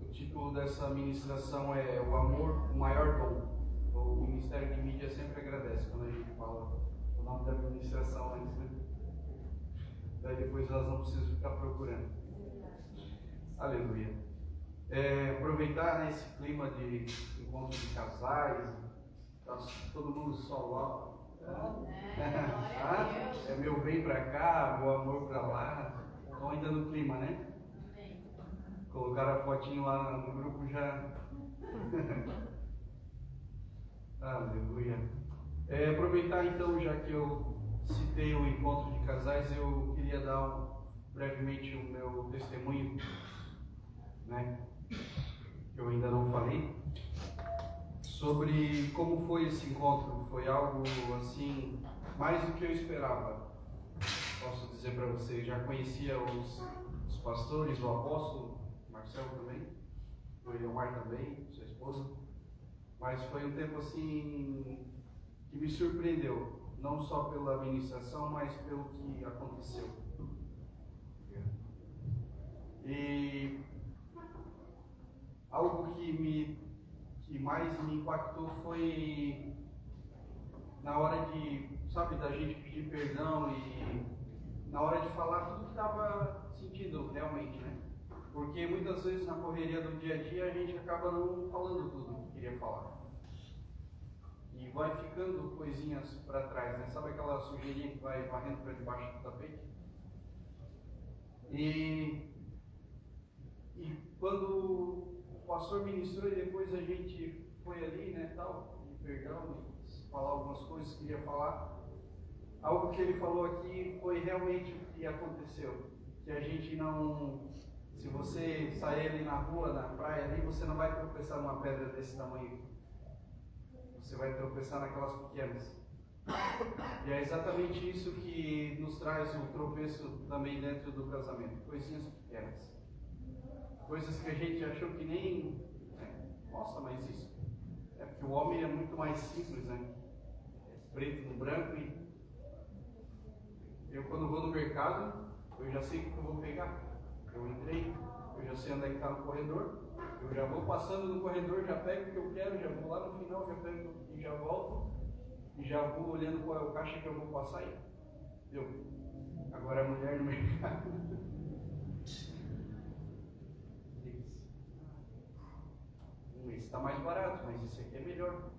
o título dessa ministração é O Amor, o Maior Dom. O Ministério de Mídia sempre agradece quando a gente fala o nome da ministração antes, né? Daí depois elas não precisam ficar procurando. Aleluia. Aproveitar, né, esse clima de encontro de casais, tá todo mundo só lá. É meu bem pra cá, meu amor pra lá. Estão ainda no clima, né? Colocaram a fotinho lá no grupo já. Aleluia. Aproveitar então, já que eu citei o encontro de casais, eu queria dar brevemente o meu testemunho, né, que eu ainda não falei, sobre como foi esse encontro. Foi algo assim, mais do que eu esperava. Posso dizer para vocês, já conhecia os pastores, o apóstolo, Marcelo também, o Eliomar também, sua esposa, mas foi um tempo assim que me surpreendeu. Não só pela ministração, mas pelo que aconteceu. E algo que mais me impactou foi na hora de, sabe, da gente pedir perdão e na hora de falar tudo que estava sentindo realmente, né? Porque muitas vezes na correria do dia a dia a gente acaba não falando tudo que queria falar. E vai ficando coisinhas para trás, né? Sabe aquela sujeirinha que vai varrendo para debaixo do tapete? E quando o pastor ministrou e depois a gente foi ali, né, tal, de perdão, e falar algumas coisas que queria falar, algo que ele falou aqui foi realmente o que aconteceu. Que a gente não, se você sair ali na rua, na praia ali, você não vai tropeçar numa pedra desse tamanho. Você vai tropeçar naquelas pequenas. E é exatamente isso que nos traz o tropeço também dentro do casamento. Coisinhas pequenas. Coisas que a gente achou que nem... Nossa, mas isso... É porque o homem é muito mais simples, né? É preto no branco e... Eu quando vou no mercado, eu já sei o que eu vou pegar. Eu entrei, eu já sei onde é que está no corredor, eu já vou passando no corredor, já pego o que eu quero, já vou lá no final, já pego e já volto, e já vou olhando qual é o caixa que eu vou passar aí. Entendeu? Agora a mulher no mercado. Esse está mais barato, mas esse aqui é melhor.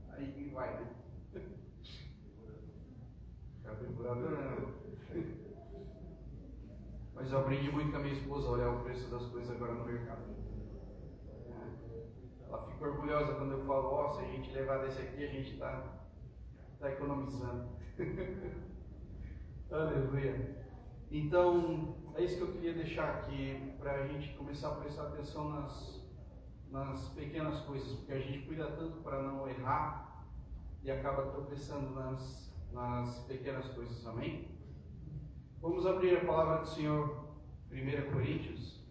Aí vai, né? Mas eu aprendi muito com a minha esposa a olhar o preço das coisas agora no mercado. Ela fica orgulhosa quando eu falo, ó, se a gente levar desse aqui, a gente está economizando. Aleluia. Então, é isso que eu queria deixar aqui, para a gente começar a prestar atenção nas pequenas coisas, porque a gente cuida tanto para não errar e acaba tropeçando nas pequenas coisas, amém? Vamos abrir a palavra do Senhor, 1 Coríntios.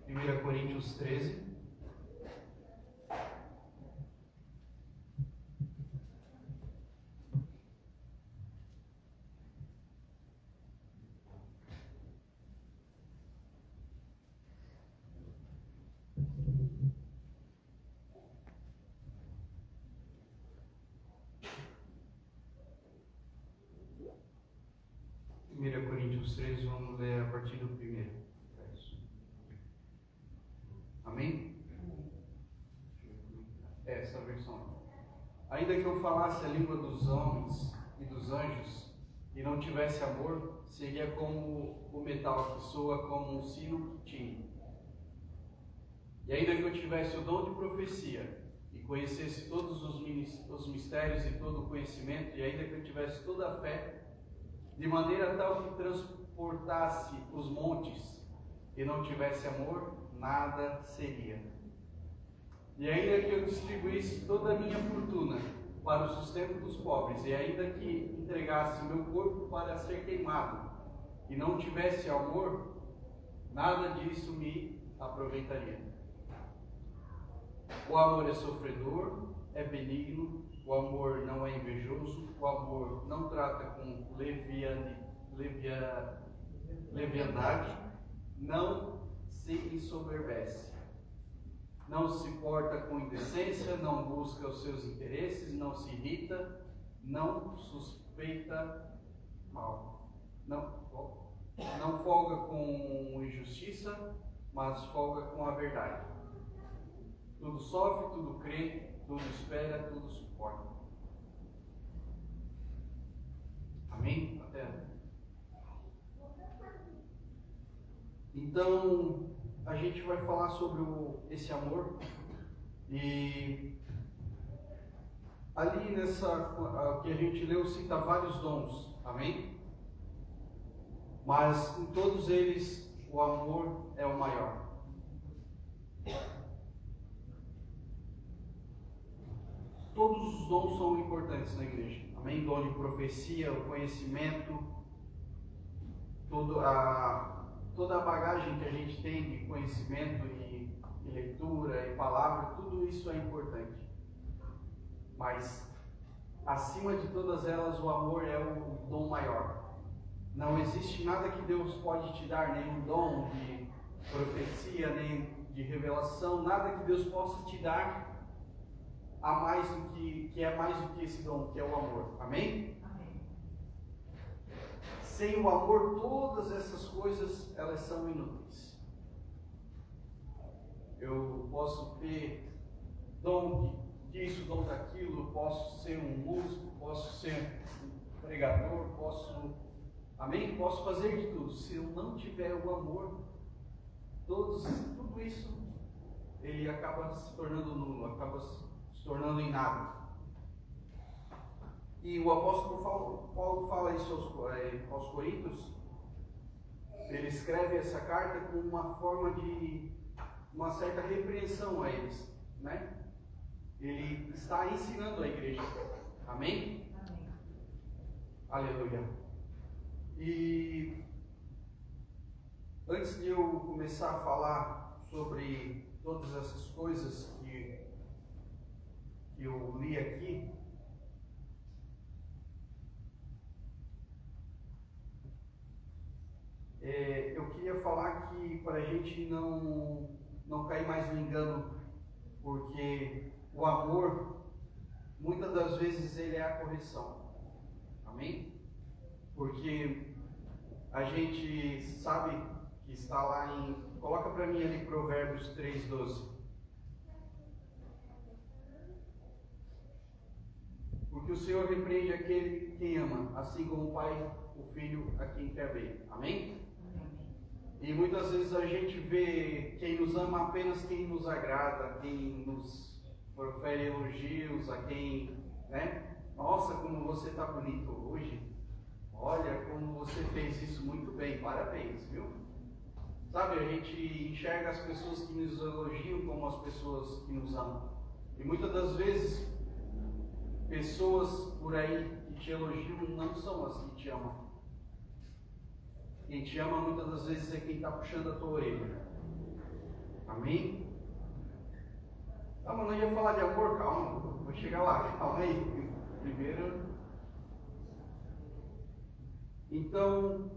1 Coríntios 13. Coríntios 13, vamos ler a partir do primeiro verso. Amém? Essa versão. Ainda que eu falasse a língua dos homens e dos anjos e não tivesse amor, seria como o metal que soa como um sino que tine. E ainda que eu tivesse o dom de profecia e conhecesse todos os mistérios e todo o conhecimento, e ainda que eu tivesse toda a fé, de maneira tal que transportasse os montes e não tivesse amor, nada seria. E ainda que eu distribuísse toda a minha fortuna para o sustento dos pobres, e ainda que entregasse meu corpo para ser queimado, e não tivesse amor, nada disso me aproveitaria. O amor é sofredor, é benigno, o amor não é invejoso, o amor não trata com leviandade, não se ensoberbece, não se porta com indecência, não busca os seus interesses, não se irrita, não suspeita mal, não folga com injustiça, mas folga com a verdade. Tudo sofre, tudo crê, tudo espera, tudo suporta. Amém? Até. Então, a gente vai falar sobre esse amor. E ali que a gente leu, cita vários dons. Amém? Mas em todos eles, o amor é o maior. Todos os dons são importantes na igreja. Amém? Dom de profecia, o conhecimento, toda a bagagem que a gente tem de conhecimento e leitura e palavra, tudo isso é importante. Mas, acima de todas elas, o amor é o dom maior. Não existe nada que Deus pode te dar, nenhum dom de profecia, nem de revelação, nada que Deus possa te dar a mais do que é mais do que esse dom, que é o amor. Amém? Amém. Sem o amor, todas essas coisas, elas são inúteis. Eu posso ter dom disso, dom daquilo, posso ser um músico, posso ser um pregador, amém? Posso fazer de tudo. Se eu não tiver o amor, tudo isso, ele acaba se tornando nulo, acaba se tornando em nada. E o apóstolo Paulo fala isso aos Coríntios. Ele escreve essa carta com uma forma de uma certa repreensão a eles, né? Ele está ensinando a igreja. Amém? Amém. Aleluia. E antes de eu começar a falar sobre todas essas coisas que eu li aqui, eu queria falar que para a gente não cair mais no engano, porque o amor, muitas das vezes, ele é a correção. Amém? Porque a gente sabe que está lá em... Coloca para mim ali Provérbios 3:12. Porque o Senhor repreende aquele que ama, assim como o Pai, o Filho, a quem quer ver. Amém? E muitas vezes a gente vê quem nos ama apenas quem nos agrada, quem nos profere elogios, a quem, né? Nossa, como você está bonito hoje. Olha como você fez isso muito bem, parabéns, viu? Sabe, a gente enxerga as pessoas que nos elogiam como as pessoas que nos amam. E muitas das vezes, pessoas por aí que te elogiam não são as que te amam. Quem te ama muitas das vezes é quem está puxando a tua orelha. Amém? Ah, mas não ia falar de amor? Calma, vou chegar lá, calma aí. Primeiro. Então,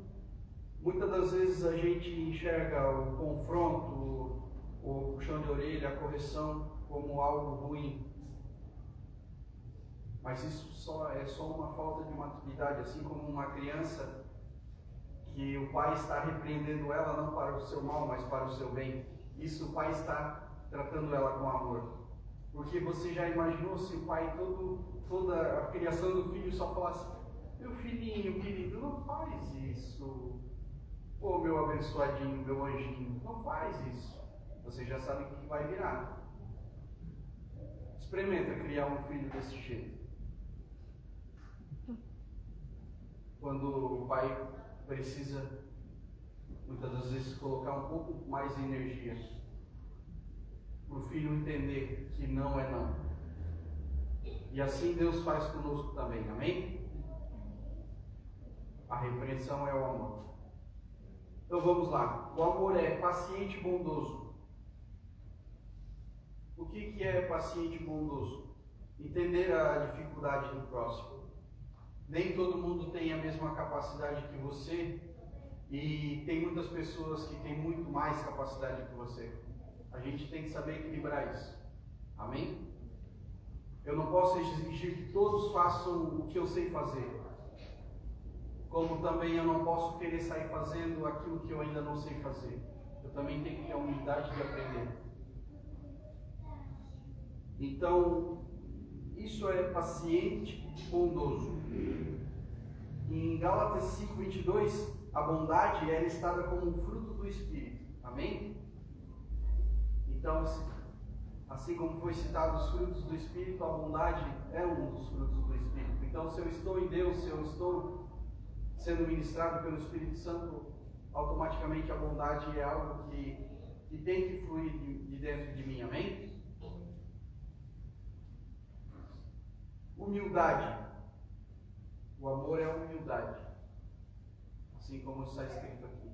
muitas das vezes a gente enxerga o confronto, o puxão de orelha, a correção como algo ruim. Mas isso é só uma falta de maturidade, assim como uma criança que o pai está repreendendo ela não para o seu mal, mas para o seu bem. Isso o pai está tratando ela com amor. Porque você já imaginou se o pai, toda a criação do filho, só falasse: meu filhinho querido, não faz isso. Ô meu abençoadinho, meu anjinho, não faz isso. Você já sabe o que vai virar. Experimenta criar um filho desse jeito. Quando o pai precisa, muitas das vezes, colocar um pouco mais de energia para o filho entender que não é não. E assim Deus faz conosco também, amém? A repreensão é o amor. Então vamos lá. O amor é paciente e bondoso. O que é paciente e bondoso? Entender a dificuldade do próximo. Nem todo mundo tem a mesma capacidade que você, e tem muitas pessoas que têm muito mais capacidade que você. A gente tem que saber equilibrar isso. Amém? Eu não posso exigir que todos façam o que eu sei fazer, como também eu não posso querer sair fazendo aquilo que eu ainda não sei fazer. Eu também tenho que ter a humildade de aprender. Então, isso é paciente e bondoso. Em Gálatas 5:22, a bondade é listada como um fruto do Espírito. Amém? Então, assim como foi citado os frutos do Espírito, a bondade é um dos frutos do Espírito. Então, se eu estou em Deus, se eu estou sendo ministrado pelo Espírito Santo, automaticamente a bondade é algo que tem que fluir de dentro de mim. Amém? Humildade. O amor é humildade, assim como está escrito aqui.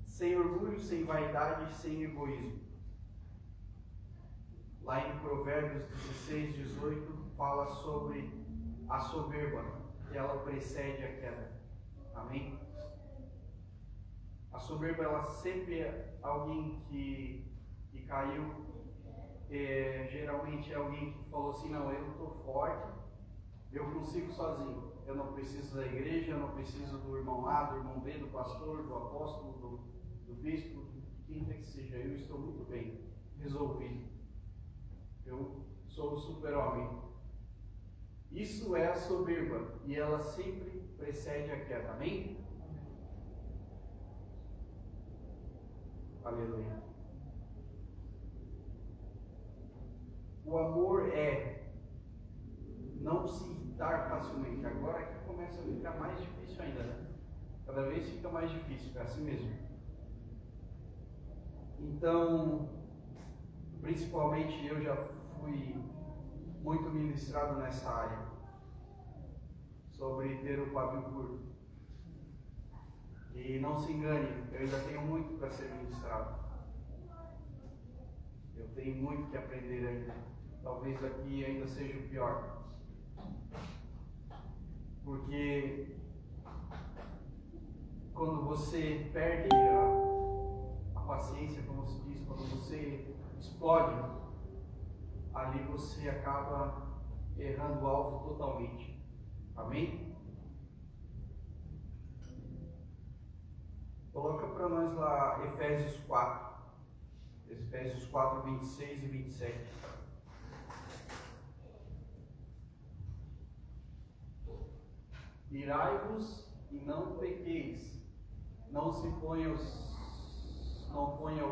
Sem orgulho, sem vaidade, sem egoísmo. Lá em Provérbios 16:18 fala sobre a soberba, que ela precede a queda. Amém? A soberba, ela sempre é alguém que caiu. Geralmente é alguém que falou assim: não, eu estou forte, eu consigo sozinho, eu não preciso da igreja, eu não preciso do irmão A, do irmão B, do pastor, do apóstolo, do bispo, de quem quer que seja, eu estou muito bem resolvido, eu sou o super-homem. Isso é a soberba, e ela sempre precede a queda. Amém? Aleluia. O amor é não se irritar facilmente. Agora que começa a ficar mais difícil ainda, né? Cada vez fica mais difícil, é assim mesmo. Então, principalmente eu já fui muito ministrado nessa área, sobre ter o pavio curto. E não se engane, eu ainda tenho muito para ser ministrado. Eu tenho muito que aprender ainda. Talvez aqui ainda seja o pior. Porque quando você perde a paciência, como se diz, quando você explode, ali você acaba errando o alvo totalmente. Amém? Coloca para nós lá Efésios 4. Efésios 4, 26 e 27. Irai-vos e não pequeis, não ponha o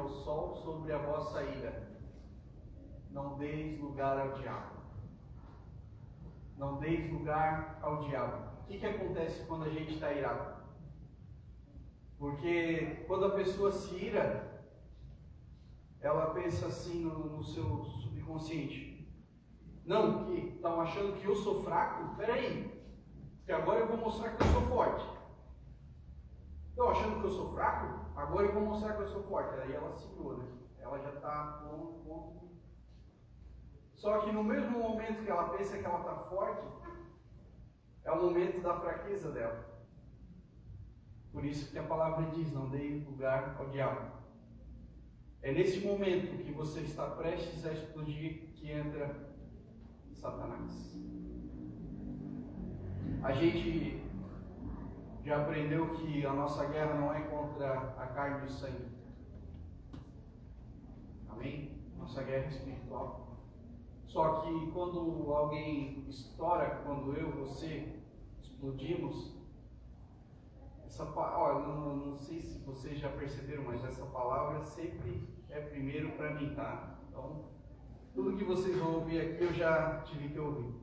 sol sobre a vossa ira, não deis lugar ao diabo. Não deis lugar ao diabo. O que acontece quando a gente está irado? Porque quando a pessoa se ira, ela pensa assim no seu subconsciente. Não, que estão achando que eu sou fraco? Peraí, que agora eu vou mostrar que eu sou forte. Estão achando que eu sou fraco? Agora eu vou mostrar que eu sou forte. Aí ela segura, ela já está no ponto. Só que no mesmo momento que ela pensa que ela está forte, é o momento da fraqueza dela. Por isso que a palavra diz, não dê lugar ao diabo. É nesse momento que você está prestes a explodir que entra Satanás. A gente já aprendeu que a nossa guerra não é contra a carne e o sangue. Amém? Nossa guerra é espiritual. Só que quando alguém estoura, quando eu, você explodimos, não sei se vocês já perceberam, mas essa palavra sempre é primeiro para mim, tá? Então, tudo que vocês vão ouvir aqui eu já tive que ouvir.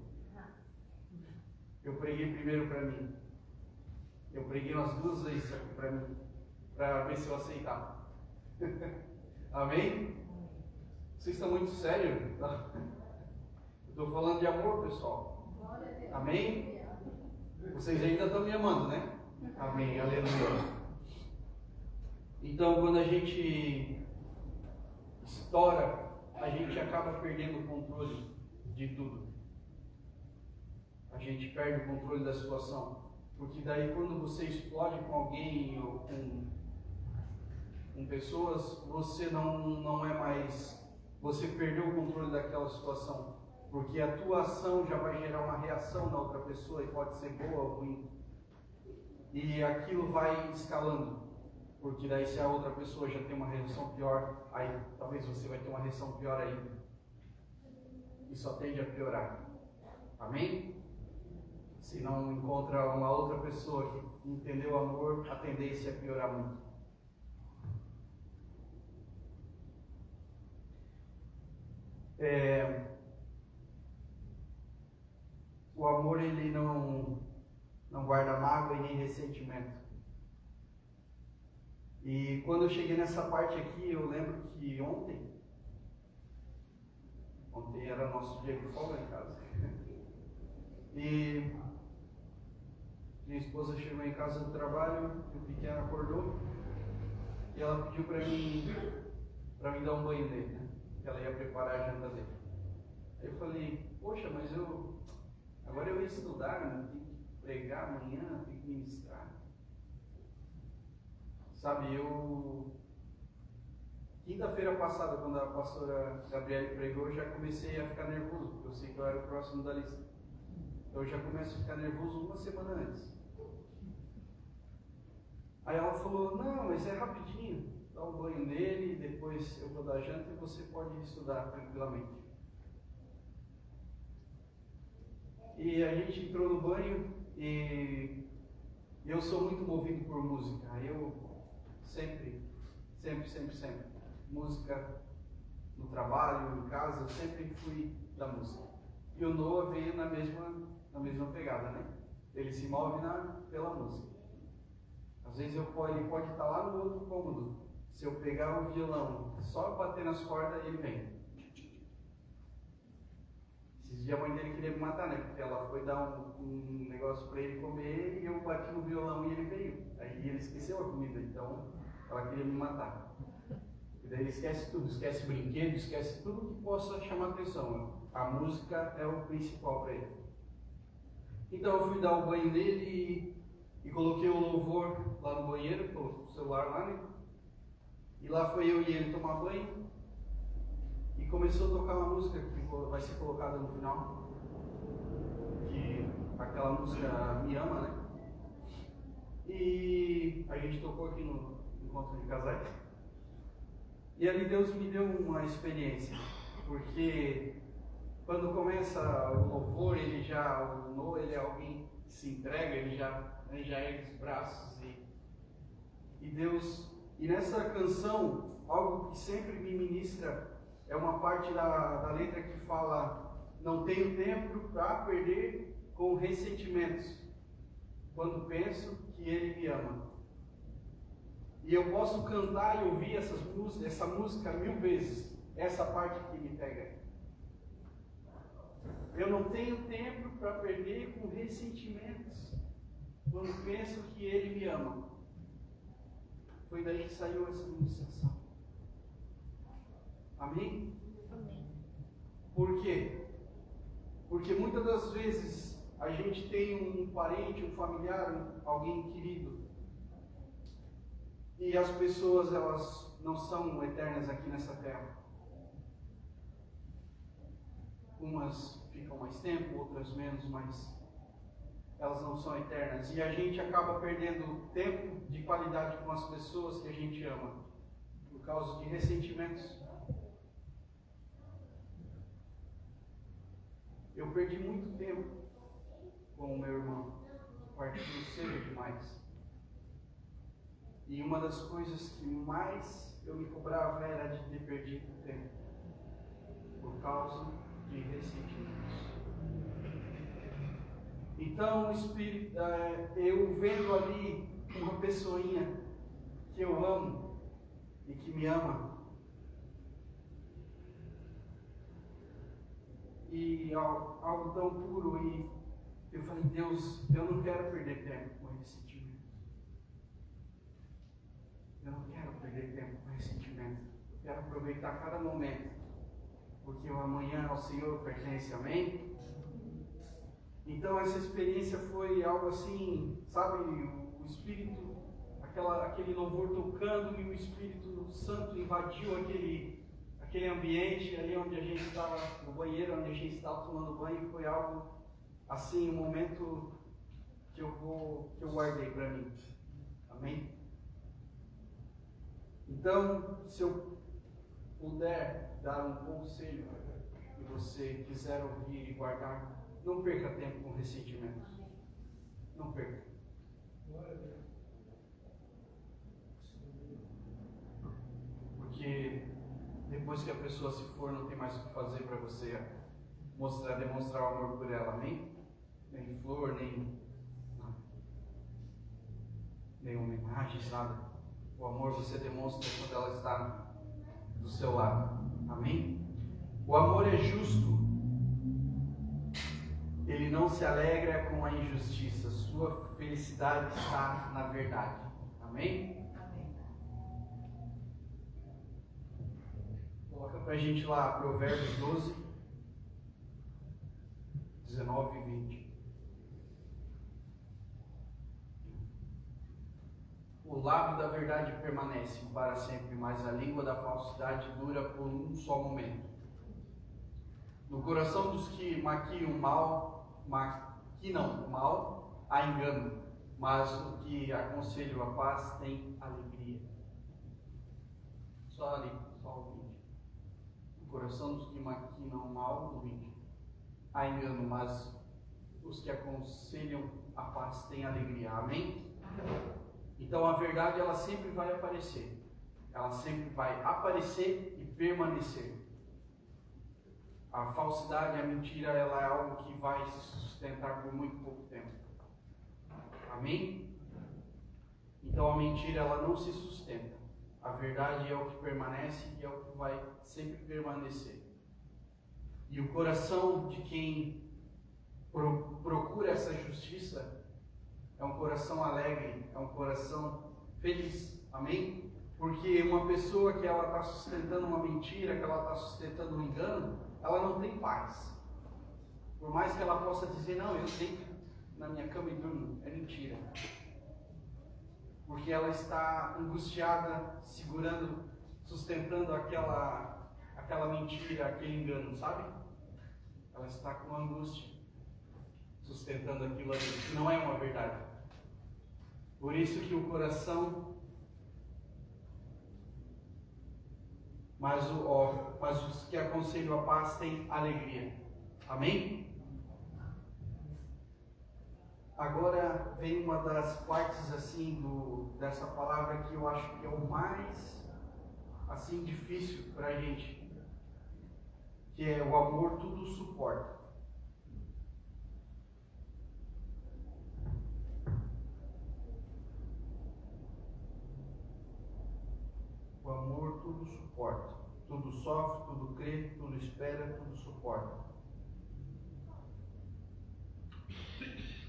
Eu preguei primeiro para mim. Eu preguei umas 2 vezes aqui para mim, para ver se eu aceitava. Amém? Vocês estão muito sérios? Estou falando de amor, pessoal. Amém? Vocês ainda estão me amando, né? Amém, aleluia. Então, quando a gente estoura, a gente acaba perdendo o controle de tudo. A gente perde o controle da situação. Porque daí, quando você explode com alguém ou com pessoas, você não é mais... Você perdeu o controle daquela situação. Porque a tua ação já vai gerar uma reação na outra pessoa, e pode ser boa ou ruim. E aquilo vai escalando. Porque daí, se a outra pessoa já tem uma reação pior, aí talvez você vai ter uma reação pior ainda. E só tende a piorar. Amém? Se não encontra uma outra pessoa que entendeu o amor, a tendência é piorar muito. O amor, ele não guarda mágoa e nem ressentimento. E quando eu cheguei nessa parte aqui, eu lembro que ontem era nosso dia de folga em casa. E minha esposa chegou em casa do trabalho, o pequeno acordou e ela pediu para mim dar um banho nele, né? Que ela ia preparar a janta dele. Aí eu falei, poxa, mas agora eu ia estudar, né? Tenho que pregar amanhã, tenho que ministrar. Sabe, quinta-feira passada, quando a pastora Gabriele pregou, eu já comecei a ficar nervoso, porque eu sei que eu era o próximo da lista. Então eu já começo a ficar nervoso uma semana antes. Aí ela falou, não, mas é rapidinho, dá um banho nele, depois eu vou dar janta e você pode estudar tranquilamente. E a gente entrou no banho e eu sou muito movido por música. Eu sempre, música no trabalho, em casa, eu sempre fui da música. E o Noah veio na mesma pegada, né? Ele se move pela música. Às vezes ele pode estar lá no outro cômodo. Se eu pegar o violão, só bater nas cordas, ele vem. Esses dias a mãe dele queria me matar, né? Porque ela foi dar um negócio para ele comer e eu bati no violão e ele veio. Aí ele esqueceu a comida, então ela queria me matar. E daí ele esquece tudo, esquece brinquedo, esquece tudo que possa chamar atenção. A música é o principal para ele. Então eu fui dar o banho nele E coloquei o louvor lá no banheiro, com o celular lá, né? E lá foi eu e ele tomar banho. E começou a tocar uma música que vai ser colocada no final. Que aquela música Me Ama, né? E a gente tocou aqui no encontro de casais. E ali Deus me deu uma experiência. Porque quando começa o louvor, ele é alguém que se entrega, ele já ergue os braços. E Deus, e nessa canção, algo que sempre me ministra, é uma parte da letra que fala: não tenho tempo para perder com ressentimentos, quando penso que Ele me ama. E eu posso cantar e ouvir essa música 1000 vezes, essa parte que me pega. Eu não tenho tempo para perder com ressentimentos, quando penso que Ele me ama. Foi daí que saiu essa ministração. Amém? Amém. Por quê? Porque muitas das vezes a gente tem um parente, um familiar, alguém querido, e as pessoas, elas não são eternas aqui nessa terra. Umas ficam mais tempo, outras menos, mas elas não são eternas. E a gente acaba perdendo tempo de qualidade com as pessoas que a gente ama, por causa de ressentimentos. Eu perdi muito tempo com o meu irmão, partiu cedo demais. E uma das coisas que mais eu me cobrava era de ter perdido tempo, por causa de ressentimentos. Então, o Espírito, eu vendo ali uma pessoinha que eu amo e que me ama, e algo tão puro, e eu falei: Deus, eu não quero perder tempo com ressentimento. Eu não quero perder tempo com ressentimento. Eu quero aproveitar cada momento, porque o amanhã ao Senhor pertence. Amém? Então essa experiência foi algo assim, sabe, o Espírito, aquele louvor tocando, e o Espírito Santo invadiu aquele ambiente ali onde a gente estava, no banheiro onde a gente estava tomando banho. Foi algo assim, um momento que eu guardei para mim. Amém? Então, se eu puder dar um conselho e você quiser ouvir e guardar, não perca tempo com ressentimentos. Não perca. Porque depois que a pessoa se for, não tem mais o que fazer para você demonstrar o amor por ela. Nem flor, nem homenagens, nada. O amor você demonstra quando ela está do seu lado. Amém? O amor é justo. Ele não se alegra com a injustiça. Sua felicidade está na verdade. Amém? Amém. Coloca pra gente lá Provérbios 12, 19 e 20. O lábio da verdade permanece para sempre, mas a língua da falsidade dura por um só momento. No coração dos que maquinam o mal, há engano, mas o que aconselha a paz tem alegria. Só ali, só o 20. No coração dos que maquinam o mal, no 20. Há engano, mas os que aconselham a paz têm alegria. Amém? Então a verdade, ela sempre vai aparecer. Ela sempre vai aparecer e permanecer. A falsidade, a mentira, ela é algo que vai se sustentar por muito pouco tempo. Amém? Então a mentira, ela não se sustenta. A verdade é o que permanece e é o que vai sempre permanecer. E o coração de quem procura essa justiça é um coração alegre, é um coração feliz. Amém? Porque uma pessoa que ela está sustentando uma mentira, que ela está sustentando um engano, ela não tem paz. Por mais que ela possa dizer: não, eu deito na minha cama e durmo, é mentira. porque ela está angustiada, segurando, sustentando aquela mentira, aquele engano, sabe? Ela está com angústia, sustentando aquilo ali, que não é uma verdade. Por isso que o coração, mas os que aconselham a paz têm alegria. Amém? Agora vem uma das partes assim dessa palavra que eu acho que é o mais assim difícil para a gente, que é o amor tudo suporta. O amor tudo suporta, tudo sofre, tudo crê, tudo espera, tudo suporta.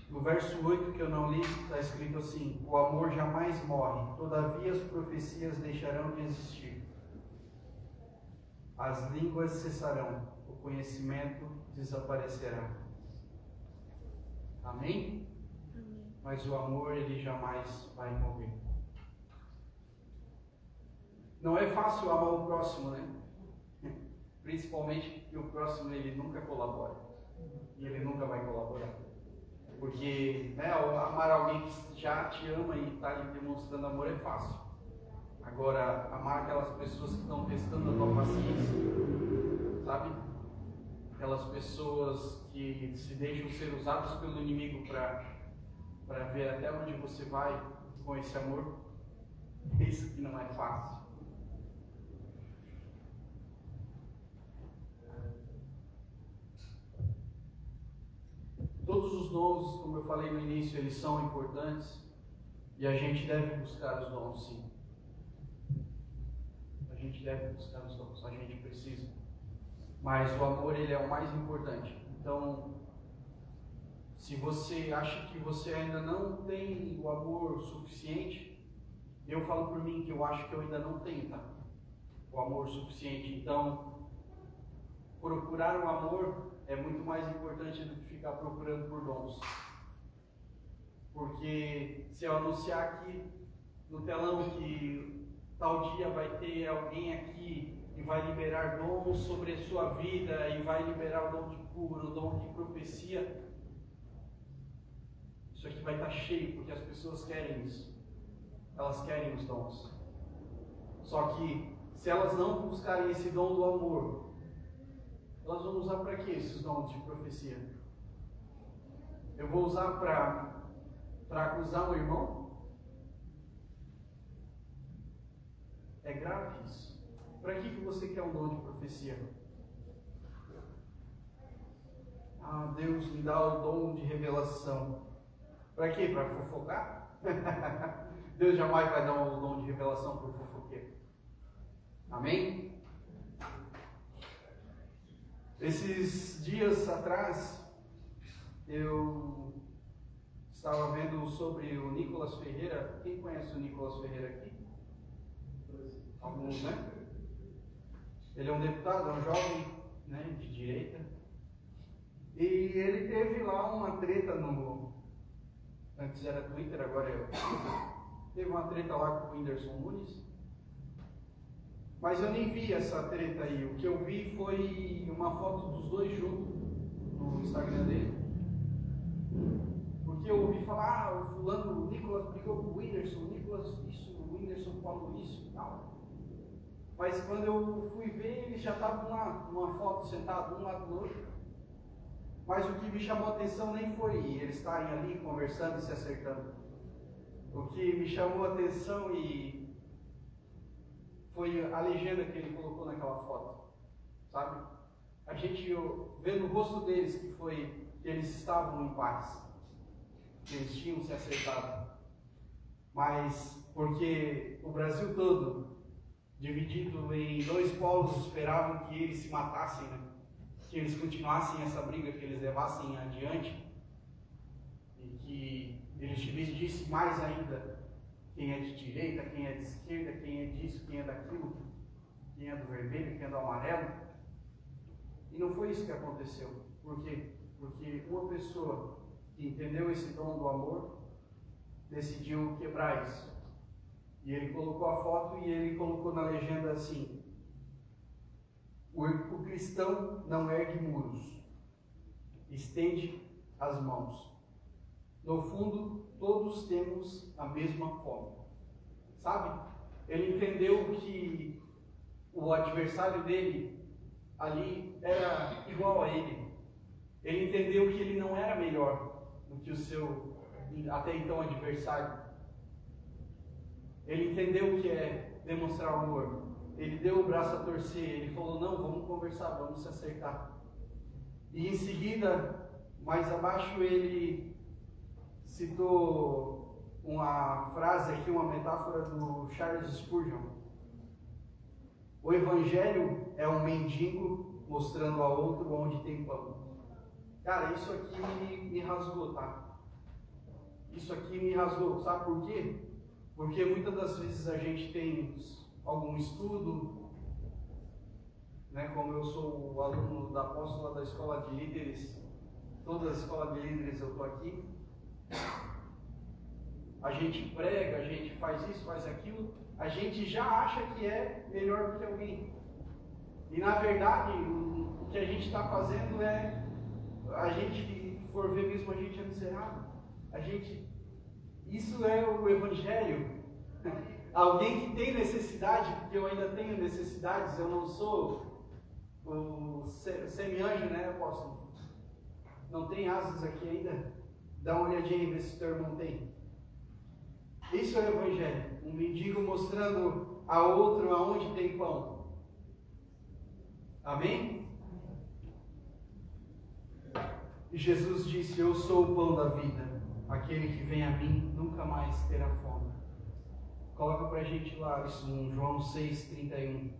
No verso 8 que eu não li, está escrito assim: o amor jamais morre, todavia as profecias deixarão de existir. As línguas cessarão, o conhecimento desaparecerá. Amém? Amém. Mas o amor, ele jamais vai morrer. Não é fácil amar o próximo, né? Principalmente que o próximo, ele nunca colabora. E ele nunca vai colaborar. Porque, né, amar alguém que já te ama e está lhe demonstrando amor é fácil. Agora, amar aquelas pessoas que estão testando a tua paciência, sabe? Aquelas pessoas que se deixam ser usadas pelo inimigo para ver até onde você vai com esse amor, isso que não é fácil. Todos os dons, como eu falei no início, eles são importantes e a gente deve buscar os dons, sim. A gente deve buscar os dons, a gente precisa. Mas o amor, ele é o mais importante. Então, se você acha que você ainda não tem o amor suficiente, eu falo por mim que eu acho que eu ainda não tenho, tá? O amor suficiente. Então, procurar o amor é muito mais importante do que ficar procurando por dons. Porque se eu anunciar aqui no telão que tal dia vai ter alguém aqui e vai liberar dons sobre a sua vida, e vai liberar o dom de cura, o dom de profecia, isso aqui vai estar cheio, porque as pessoas querem isso. Elas querem os dons. Só que se elas não buscarem esse dom do amor, elas vão usar para quê esses dons de profecia? Eu vou usar para acusar o irmão? É grave isso. Para que você quer um dom de profecia? Ah, Deus me dá o dom de revelação. Para quê? Para fofocar? Deus jamais vai dar o dom de revelação para o fofoqueiro. Amém? Esses dias atrás, eu estava vendo sobre o Nicolas Ferreira. Quem conhece o Nicolas Ferreira aqui? Alguns, né? Ele é um deputado, é um jovem, né, de direita. E ele teve lá uma treta antes era Twitter, agora é teve uma treta lá com o Whindersson Nunes. Mas eu nem vi essa treta aí. O que eu vi foi uma foto dos dois juntos no Instagram dele. Porque eu ouvi falar, o fulano, o Nicolas brigou com o Whindersson, o Nicolas isso, o Whindersson falou isso e tal. Mas quando eu fui ver, eles já estavam lá, numa foto, sentados um lado do outro. Mas o que me chamou a atenção nem foi eles estarem ali conversando e se acertando. O que me chamou a atenção foi a legenda que ele colocou naquela foto, sabe? A gente vê no rosto deles que eles estavam em paz, que eles tinham se acertado. Mas porque o Brasil todo, dividido em dois polos, esperavam que eles se matassem, né? Que eles continuassem essa briga, que eles levassem adiante, e que eles dividissem mais ainda quem é de direita, quem é de esquerda, quem é disso, quem é daquilo, quem é do vermelho, quem é do amarelo. E não foi isso que aconteceu. Por quê? Porque uma pessoa que entendeu esse dom do amor decidiu quebrar isso. E ele colocou a foto e ele colocou na legenda assim: o cristão não ergue muros, estende as mãos. No fundo, todos temos a mesma fome. Sabe? Ele entendeu que o adversário dele ali era igual a ele. Ele entendeu que ele não era melhor do que o seu até então adversário. Ele entendeu o que é demonstrar amor. Ele deu o braço a torcer. Ele falou: não, vamos conversar, vamos se acertar. E em seguida, mais abaixo, ele citou uma frase aqui, uma metáfora do Charles Spurgeon. O evangelho é um mendigo mostrando a outro onde tem pão. Cara, isso aqui me rasgou, tá? Isso aqui me rasgou. Sabe por quê? Porque muitas das vezes a gente tem algum estudo, né? Como eu sou o aluno da apóstola da escola de líderes, toda a escola de líderes eu estou aqui. A gente prega, a gente faz isso, faz aquilo, a gente já acha que é melhor do que alguém. E na verdade, o que a gente está fazendo é, a gente for ver mesmo, a gente é miserável. Isso é o evangelho. Alguém que tem necessidade, porque eu ainda tenho necessidades, eu não sou o semi-anjo, né, apóstolo? Não tem asas aqui ainda? Dá uma olhadinha e vê se teu irmão tem. Isso é o evangelho. Um mendigo mostrando a outro aonde tem pão. Amém? E Jesus disse: eu sou o pão da vida. Aquele que vem a mim nunca mais terá fome. Coloca pra gente lá isso em João 6,31.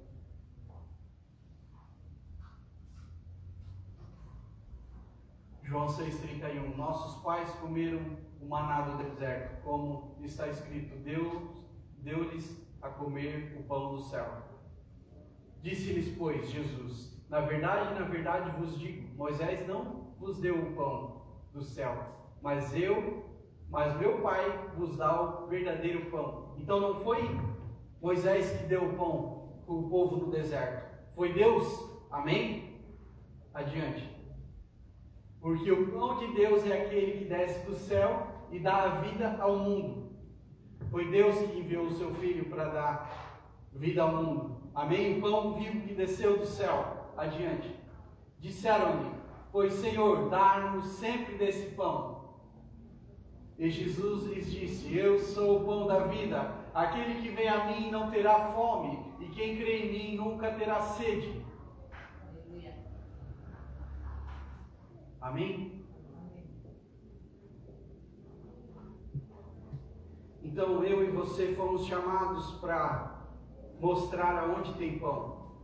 João 6,31. Nossos pais comeram o maná do deserto, como está escrito: Deus deu-lhes a comer o pão do céu. Disse-lhes, pois, Jesus: na verdade vos digo, Moisés não vos deu o pão do céu, mas meu Pai vos dá o verdadeiro pão. Então não foi Moisés que deu o pão para o povo do deserto, foi Deus. Amém? Adiante. Porque o pão de Deus é aquele que desce do céu e dá a vida ao mundo. Foi Deus que enviou o seu Filho para dar vida ao mundo. Amém? O pão vivo que desceu do céu. Adiante. Disseram-lhe: pois, Senhor, dá-nos sempre desse pão. E Jesus lhes disse: eu sou o pão da vida. Aquele que vem a mim não terá fome, e quem crê em mim nunca terá sede. Amém? Então eu e você fomos chamados para mostrar aonde tem pão.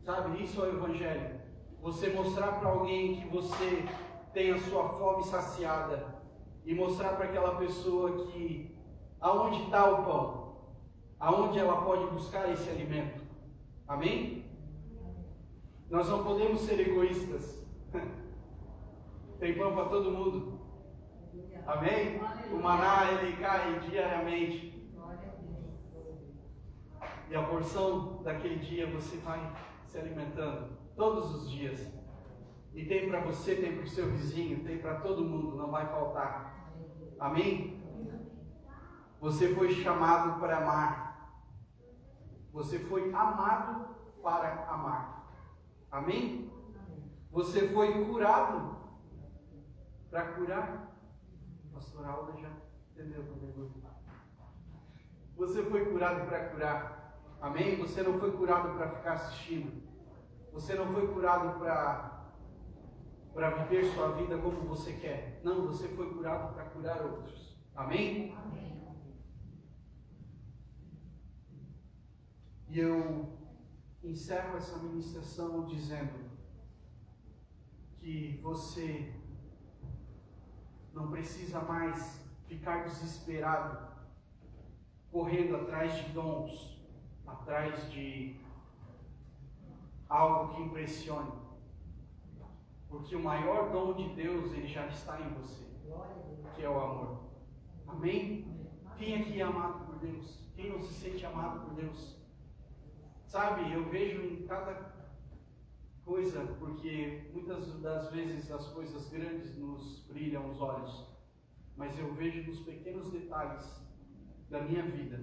Sabe, isso é o evangelho. Você mostrar para alguém que você tem a sua fome saciada e mostrar para aquela pessoa que aonde está o pão, aonde ela pode buscar esse alimento. Amém? Nós não podemos ser egoístas. Tem pão para todo mundo. Amém? O maná, ele cai diariamente. E a porção daquele dia você vai se alimentando todos os dias. E tem para você, tem para o seu vizinho, tem para todo mundo, não vai faltar. Amém? Você foi chamado para amar. Você foi amado para amar. Amém? Você foi curado para curar. Pastor Alda já entendeu comigo. Você foi curado para curar. Amém? Você não foi curado para ficar assistindo. Você não foi curado para viver sua vida como você quer. Não, você foi curado para curar outros. Amém? Amém. E eu encerro essa ministração dizendo que você não precisa mais ficar desesperado, correndo atrás de dons, atrás de algo que impressione. Porque o maior dom de Deus, ele já está em você, que é o amor. Amém? Quem aqui é amado por Deus? Quem não se sente amado por Deus? Sabe, eu vejo em cada coisa, porque muitas das vezes as coisas grandes nos brilham os olhos, mas eu vejo nos pequenos detalhes da minha vida,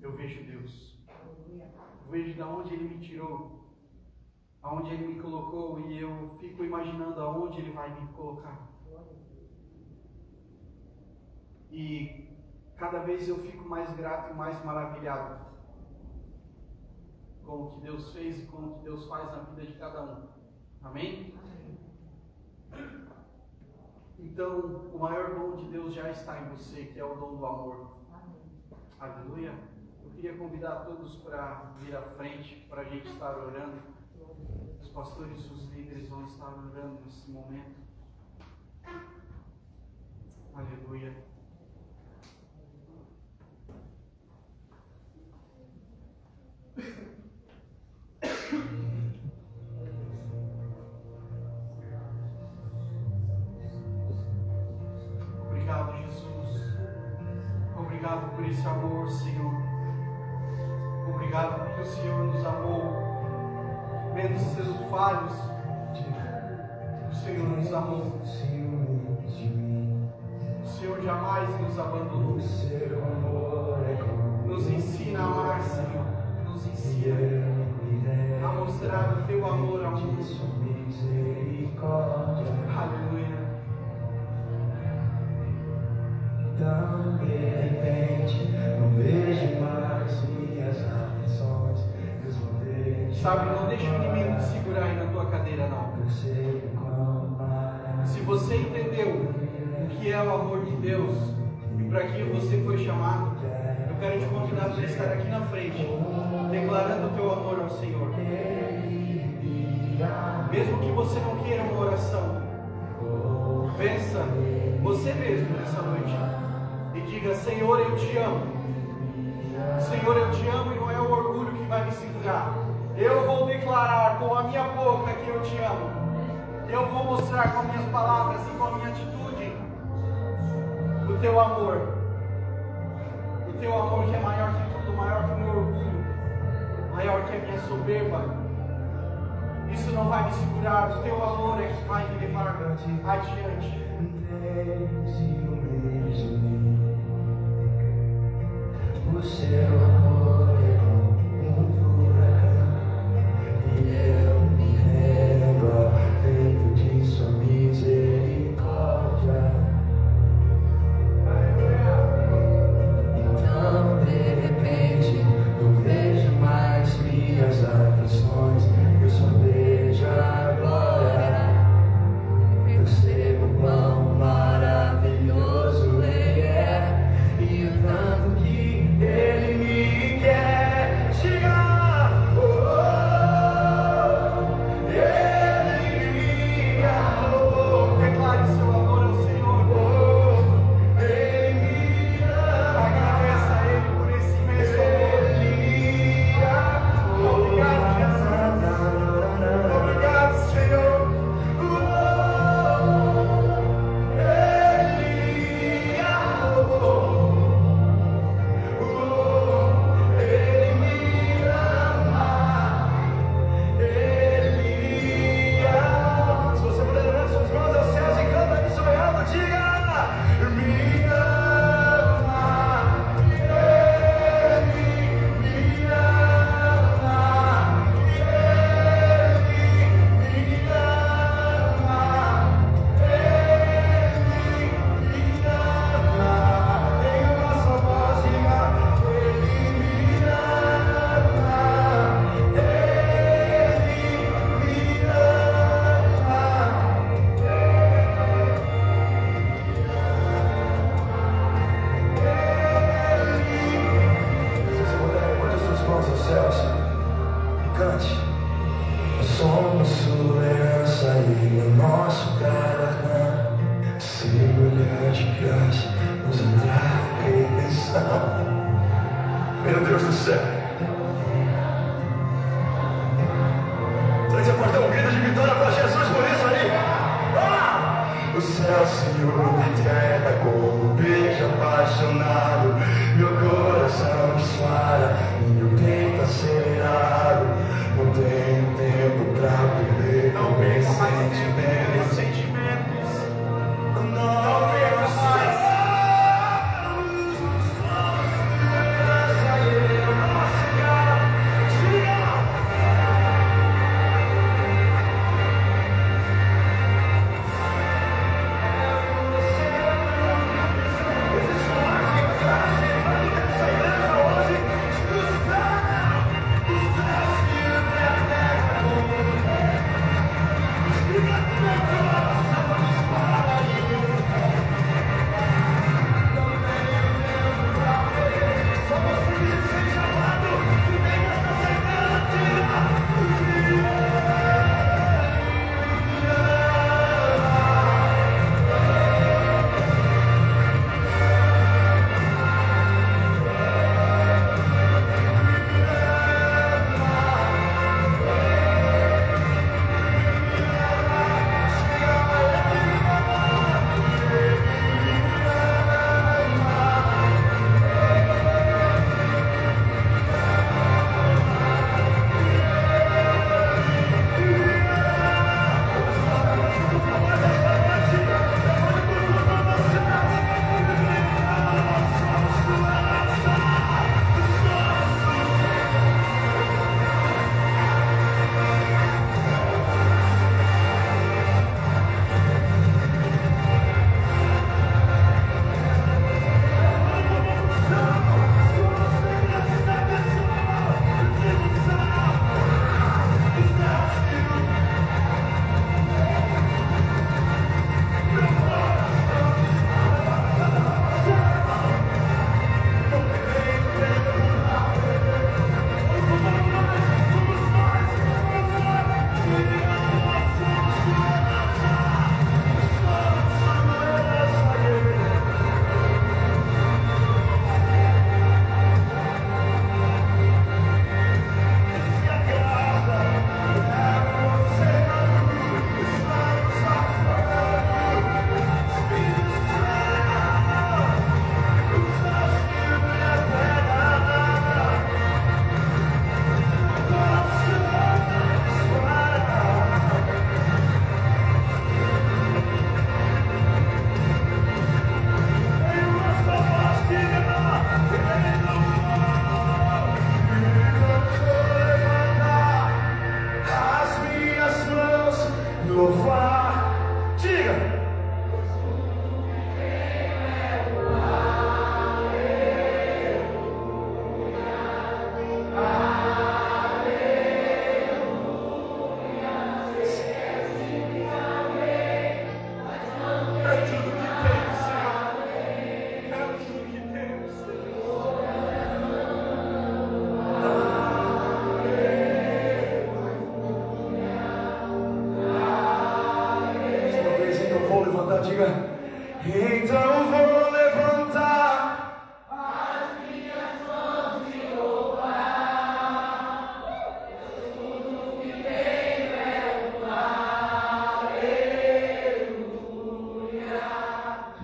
eu vejo Deus. Eu vejo de onde Ele me tirou, aonde Ele me colocou, e eu fico imaginando aonde Ele vai me colocar. E cada vez eu fico mais grato e mais maravilhado com o que Deus fez e com o que Deus faz na vida de cada um. Amém? Então, o maior dom de Deus já está em você, que é o dom do amor. Aleluia. Eu queria convidar todos para vir à frente, para a gente estar orando. Os pastores e os líderes vão estar orando nesse momento. Aleluia. Obrigado, Jesus. Obrigado por esse amor, Senhor. Obrigado porque o Senhor nos amou, mesmo sendo falhos. O Senhor nos amou. O Senhor jamais nos abandonou. Nos ensina a amar, Senhor. Nos ensina a mostrar o teu amor ao mundo. Aleluia. Tão de repente, não vejo mais minhas aflições. Sabe, não deixa o inimigo te segurar aí na tua cadeira, não. Se você entendeu o que é o amor de Deus e para que você foi chamado, eu quero te convidar para estar aqui na frente, declarando o teu amor ao Senhor. Mesmo que você não queira uma oração, pensa você mesmo nessa noite e diga: Senhor, eu te amo. Senhor, eu te amo, e não é o orgulho que vai me segurar. Eu vou declarar com a minha boca que eu te amo. Eu vou mostrar com as minhas palavras e com a minha atitude o teu amor. O teu amor que é maior que tudo, maior que o meu orgulho, maior que a minha soberba. Isso não vai me segurar. O teu amor é que vai me levar adiante. O seu amor é como um furacão, e eu me rendo dentro de sua misericórdia. Então, de repente, não vejo mais minhas aflições, eu só vejo a glória. Percebo o quão maravilhoso Ele é, e o tanto que Ele me quer chegar. Ele me amou. Declare seu amor ao Senhor. Ele me ama. Agradeça a Ele por esse imenso amor. Obrigado, Jesus. Obrigado, Senhor. Meu Deus do céu. Você pode dar um grito de vitória para Jesus por isso aí? Ah! O céu se une, terra como beijo apaixonado. louvar. Diga! Então vou levantar as minhas mãos e louvar. Tudo que tenho é um aleluia, aleluia.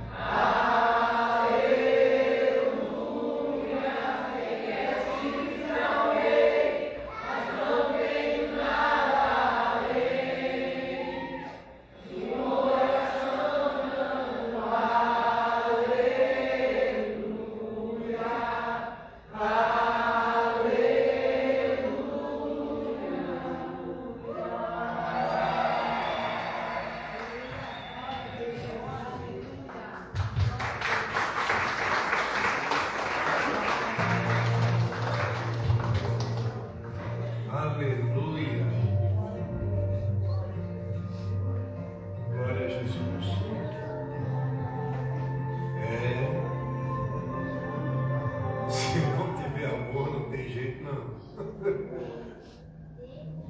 Sei que assim não rei, mas não tenho nada além de um coração dando aleluia, aleluia. Glória a Jesus. Se não tiver amor, não tem jeito não.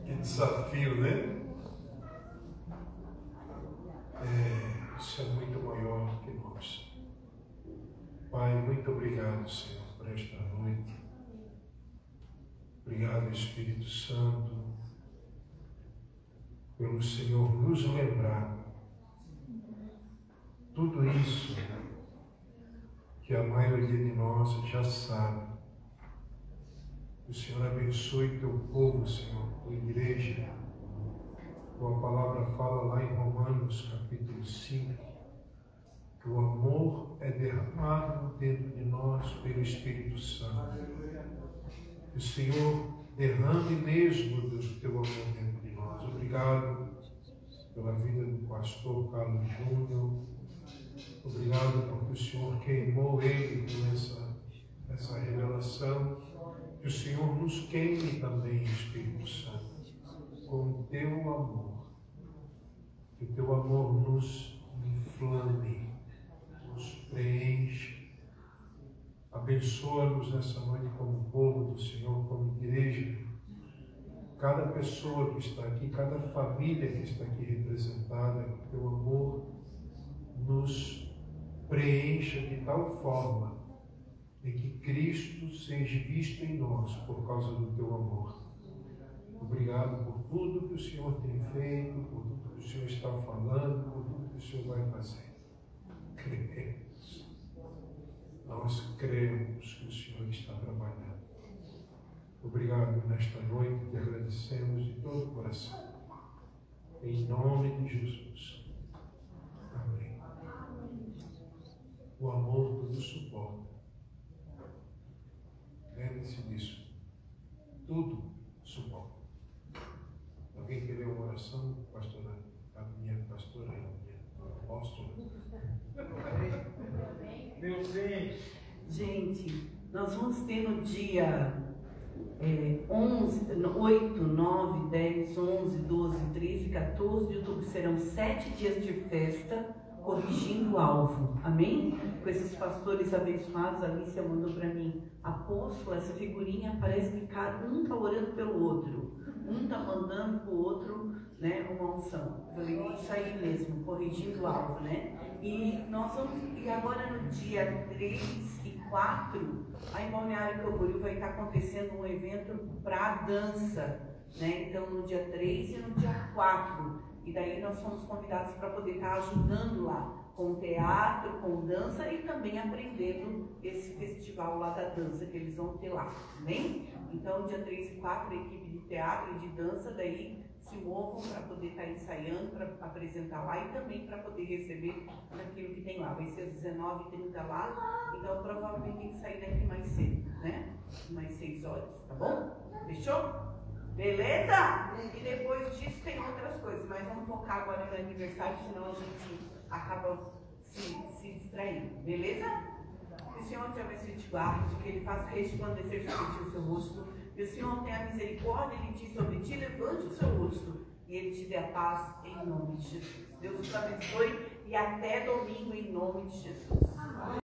Que desafio, né? Isso é muito maior que nós. Pai, muito obrigado, Senhor, por esta noite. Obrigado, Espírito Santo, pelo Senhor nos lembrar tudo isso que a maioria de nós já sabe. O Senhor abençoe teu povo, Senhor, tua igreja. Tua palavra fala lá em Romanos, capítulo 5, que o amor é derramado dentro de nós pelo Espírito Santo. Que o Senhor derrame mesmo do teu amor dentro de nós. Obrigado pela vida do pastor Carlos Júnior. Obrigado porque o Senhor queimou ele com essa revelação. Que o Senhor nos queime também, Espírito Santo, com o teu amor. Que o teu amor nos inflame, nos preencha. Abençoa-nos nessa noite como povo do Senhor, como igreja. Cada pessoa que está aqui, cada família que está aqui representada, que o teu amor nos preencha de tal forma em que Cristo seja visto em nós por causa do teu amor. Obrigado por tudo que o Senhor tem feito, por tudo que o Senhor está falando, por tudo que o Senhor vai fazer. Cremos. Nós cremos que o Senhor está trabalhando. Obrigado nesta noite, te agradecemos de todo o coração. Em nome de Jesus. Amém. O amor tudo suporta. Lembre-se disso. Tudo suporta. Alguém quer ler uma oração, pastora? A minha pastora, a minha apóstola. Meu bem. Gente, nós vamos ter no dia 8, 9, 10, 11, 12, 13, 14 de outubro serão 7 dias de festa corrigindo o alvo. Amém? Com esses pastores abençoados, a Alicia mandou para mim, apóstolo, essa figurinha parece que um está orando pelo outro, um está mandando para o outro, né, uma unção. Eu falei, isso aí mesmo, corrigindo o alvo, né? E agora no dia 3 e 4, a em Balneário Camboriú vai estar acontecendo um evento para dança, né? Então no dia 3 e no dia 4. E daí nós fomos convidados para poder estar ajudando lá, com teatro, com dança e também aprendendo esse festival lá da dança que eles vão ter lá, amém? Então dia 3 e 4 a equipe de teatro e de dança daí se movam para poder estar ensaiando, para apresentar lá e também para poder receber aquilo que tem lá. Vai ser às 19h30 lá, então provavelmente tem que sair daqui mais cedo, né? Mais 6 horas, tá bom? Fechou? Beleza? E depois disso tem outras coisas, mas vamos focar agora no aniversário, senão a gente acaba se distraindo. Beleza? Que o Senhor te abençoe e te guarde, que Ele faça resplandecer sobre ti o seu rosto, que o Senhor tenha misericórdia de ti, sobre ti, levante o seu rosto e Ele te dê a paz em nome de Jesus. Deus te abençoe e até domingo em nome de Jesus.